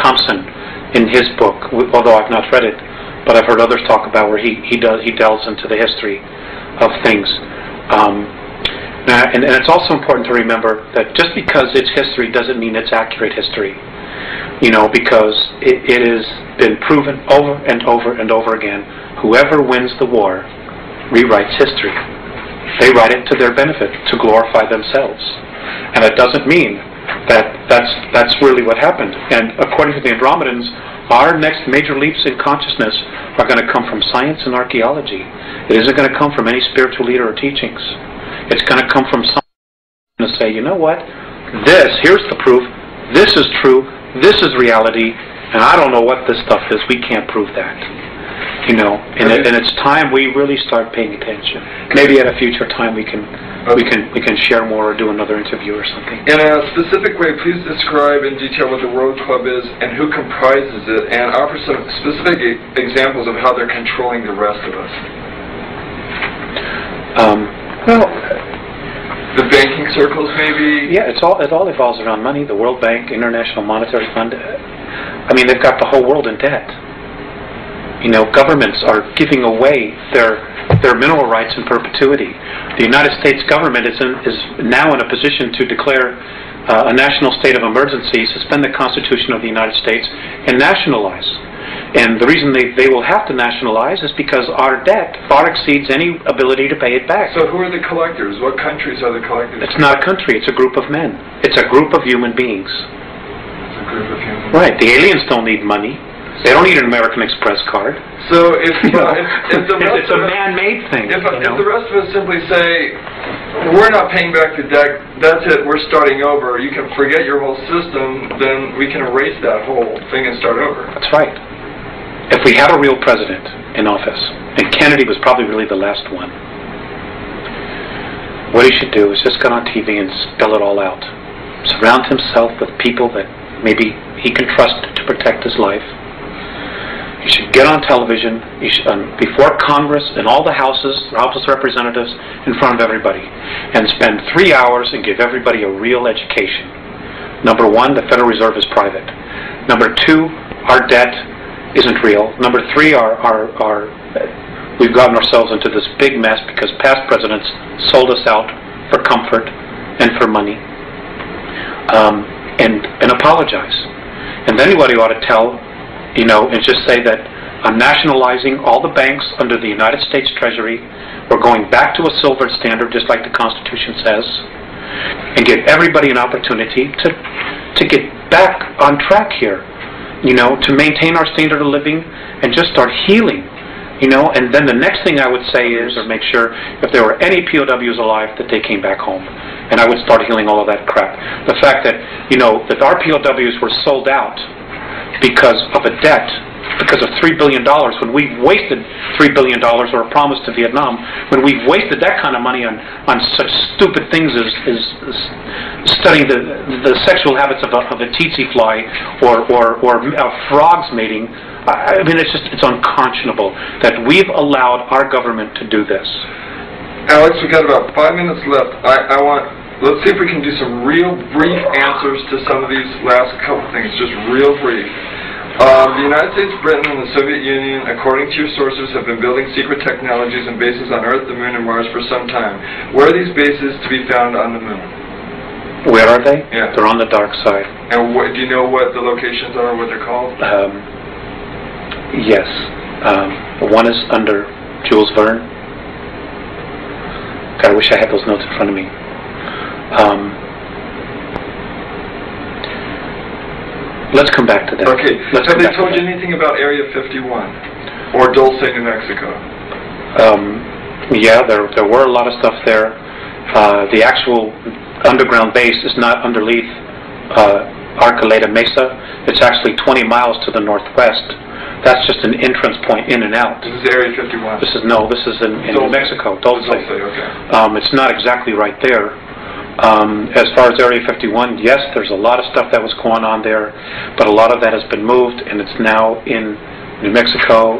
Thompson, in his book, although I've not read it, but I've heard others talk about where he delves into the history of things. And it's also important to remember that just because it's history doesn't mean it's accurate history. Because it has been proven over and over and over again. Whoever wins the war rewrites history. They write it to their benefit, to glorify themselves. And it doesn't mean that's really what happened. And according to the Andromedans, our next major leaps in consciousness are going to come from science and archaeology. It isn't going to come from any spiritual leader or teachings. It's going to come from someone to say, you know what? Here's the proof. This is true. This is reality. And I don't know what this stuff is. We can't prove that. And it's time we really start paying attention. Maybe at a future time we can share more or do another interview or something. In a specific way, please describe in detail what the World Club is and who comprises it, and offer some specific examples of how they're controlling the rest of us. The banking circles, maybe? Yeah, it all evolves around money. The World Bank, International Monetary Fund. I mean, they've got the whole world in debt. You know, governments are giving away their mineral rights in perpetuity. The United States government is now in a position to declare a national state of emergency, suspend the Constitution of the United States, and nationalize. And the reason they will have to nationalize is because our debt far exceeds any ability to pay it back. So who are the collectors? What countries are the collectors? It's not a country, it's a group of men. It's a group of human beings. It's a group of human beings. Right, the aliens don't need money. They don't need an American Express card. So if it's a man-made thing. If the rest of us simply say, we're not paying back the debt, that's it, we're starting over, you can forget your whole system, then we can erase that whole thing and start over. That's right. If we had a real president in office, and Kennedy was probably really the last one, what he should do is just get on TV and spell it all out. Surround himself with people that maybe he can trust to protect his life. He should get on television before Congress and all the houses, House of Representatives, in front of everybody, and spend 3 hours and give everybody a real education. Number one, the Federal Reserve is private. Number two, our debt isn't real. Number three, we've gotten ourselves into this big mess because past presidents sold us out for comfort and for money, and apologize. And then what he ought to tell, you know, and just say that I'm nationalizing all the banks under the United States Treasury. We're going back to a silver standard, just like the Constitution says, and give everybody an opportunity to get back on track here. You know, to maintain our standard of living and just start healing, you know. And then the next thing I would say is, or make sure if there were any POWs alive, that they came back home, and I would start healing all of that crap. The fact that, you know, that our POWs were sold out because of a debt, because of $3 billion, when we've wasted $3 billion, or a promise to Vietnam, when we've wasted that kind of money on such stupid things as studying the sexual habits of a tsetse fly or frogs mating. I mean, it's unconscionable that we've allowed our government to do this. Alex, we got about 5 minutes left. Let's see if we can do some real brief answers to some of these last couple things, just real brief. The United States, Britain, and the Soviet Union, according to your sources, have been building secret technologies and bases on Earth, the Moon, and Mars for some time. Where are these bases to be found on the Moon? Where are they? Yeah. They're on the dark side. And do you know what the locations are, what they're called? Yes. One is under Jules Verne. God, I wish I had those notes in front of me. Let's come back to that. Okay. Have they told you anything about Area 51 or Dulce, New Mexico? Yeah, there were a lot of stuff there. The actual underground base is not underneath Arcoleta Mesa. It's actually 20 miles to the northwest. That's just an entrance point in and out. This is Area 51. This is in New Mexico, Dulce. Okay. It's not exactly right there. As far as Area 51, yes, there's a lot of stuff that was going on there, but a lot of that has been moved, and it's now in New Mexico,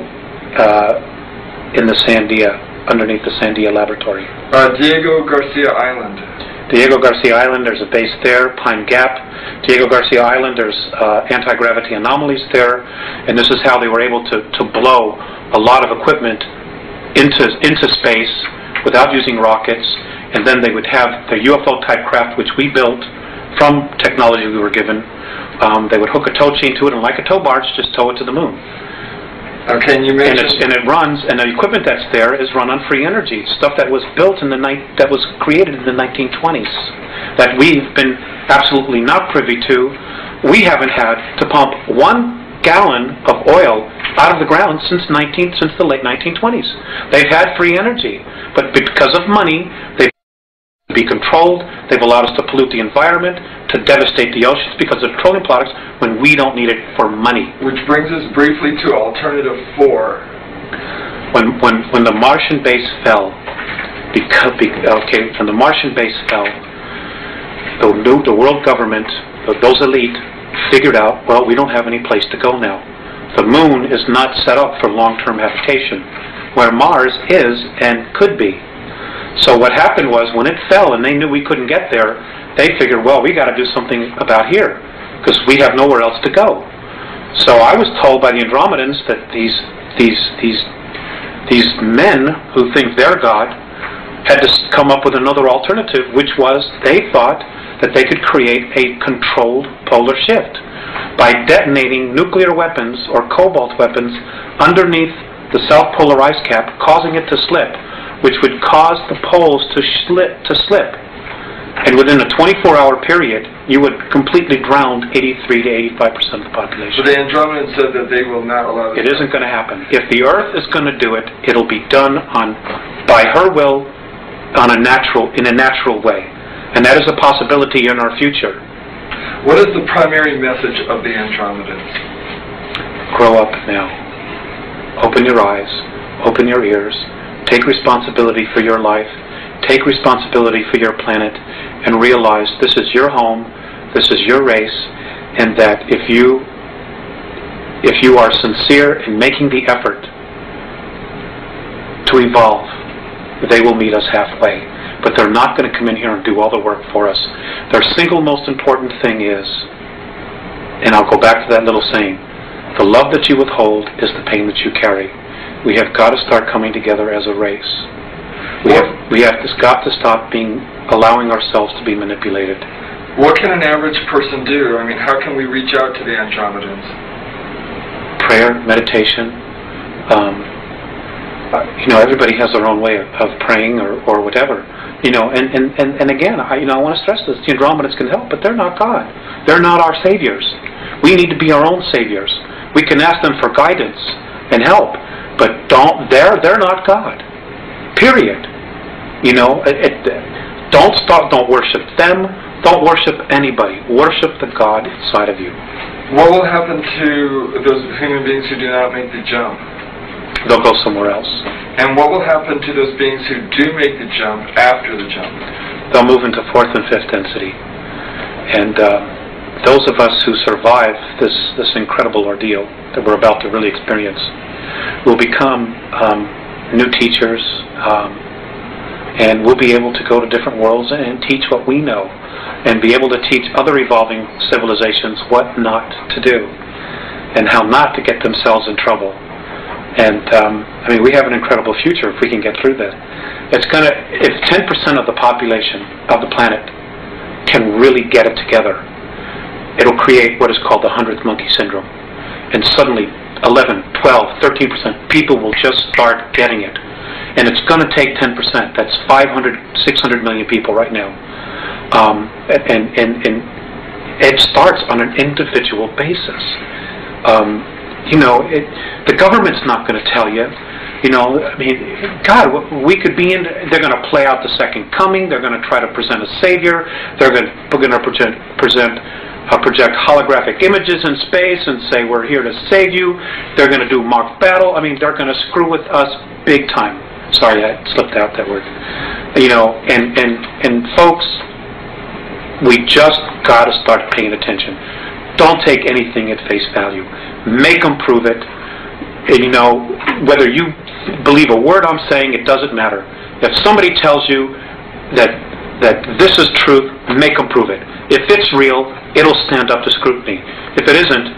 in the Sandia, underneath the Sandia Laboratory. Diego Garcia Island. Diego Garcia Island, there's a base there. Pine Gap. Diego Garcia Island, there's anti-gravity anomalies there, and this is how they were able to blow a lot of equipment into space without using rockets. And then they would have the UFO-type craft, which we built from technology we were given. They would hook a tow chain to it, and like a tow barge, just tow it to the moon. Okay, and you mentioned... And it runs, and the equipment that's there is run on free energy, stuff that was built that was created in the 1920s, that we've been absolutely not privy to. We haven't had to pump 1 gallon of oil out of the ground since the late 1920s. They've had free energy, but because of money, they've be controlled. They've allowed us to pollute the environment, to devastate the oceans because of petroleum products when we don't need it for money. Which brings us briefly to alternative 4. When the Martian base fell, when the Martian base fell, the world government, those elite, figured out, well, we don't have any place to go now. The moon is not set up for long-term habitation, where Mars is and could be. So what happened was, when it fell and they knew we couldn't get there, they figured, well, we got to do something about here, because we have nowhere else to go. So I was told by the Andromedans that these men who think they're God had to come up with another alternative, which was they thought that they could create a controlled polar shift by detonating nuclear weapons or cobalt weapons underneath the South Polar ice cap, causing it to slip, which would cause the poles to slip. And within a 24-hour period, you would completely drown 83 to 85% of the population. So the Andromedans said that they will not allow this. It isn't going to happen. If the Earth is going to do it, it'll be done by her will, in a natural way. And that is a possibility in our future. What is the primary message of the Andromedans? Grow up now. Open your eyes. Open your ears. Take responsibility for your life. Take responsibility for your planet, and realize this is your home, this is your race, and that if you are sincere in making the effort to evolve, they will meet us halfway. But they're not going to come in here and do all the work for us. Their single most important thing is, and I'll go back to that little saying, the love that you withhold is the pain that you carry. We have got to start coming together as a race. We have got to stop allowing ourselves to be manipulated. What can an average person do? I mean, how can we reach out to the Andromedans? Prayer, meditation. Everybody has their own way of praying or whatever. And again, I want to stress this: the Andromedans can help, but they're not God. They're not our saviors. We need to be our own saviors. We can ask them for guidance and help, but they're not God. Period. Don't worship them. Don't worship anybody. Worship the God inside of you. What will happen to those human beings who do not make the jump? They'll go somewhere else. And what will happen to those beings who do make the jump after the jump? They'll move into fourth and fifth density. And those of us who survive this incredible ordeal that we're about to really experience will become new teachers, and we'll be able to go to different worlds and teach what we know, and be able to teach other evolving civilizations what not to do and how not to get themselves in trouble. And we have an incredible future if we can get through that. If 10% of the population of the planet can really get it together, it'll create what is called the 100th monkey syndrome. And suddenly 11, 12, 13% people will just start getting it. And it's going to take 10%. That's 500, 600 million people right now. And it starts on an individual basis. The government's not going to tell you. God, we could be in. They're going to play out the second coming. They're going to try to present a savior. They're going to project holographic images in space and say we're here to save you. They're going to do mock battle. They're going to screw with us big time. Sorry, I slipped out that word. And folks, we just got to start paying attention. Don't take anything at face value. Make them prove it. And, whether you believe a word I'm saying, it doesn't matter. If somebody tells you that this is truth, make them prove it. If it's real, it'll stand up to scrutiny. If it isn't,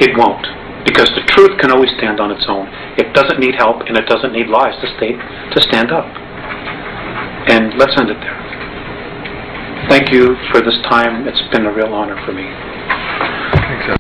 it won't. Because the truth can always stand on its own. It doesn't need help, and it doesn't need lies to stand up. And let's end it there. Thank you for this time. It's been a real honor for me. Thanks,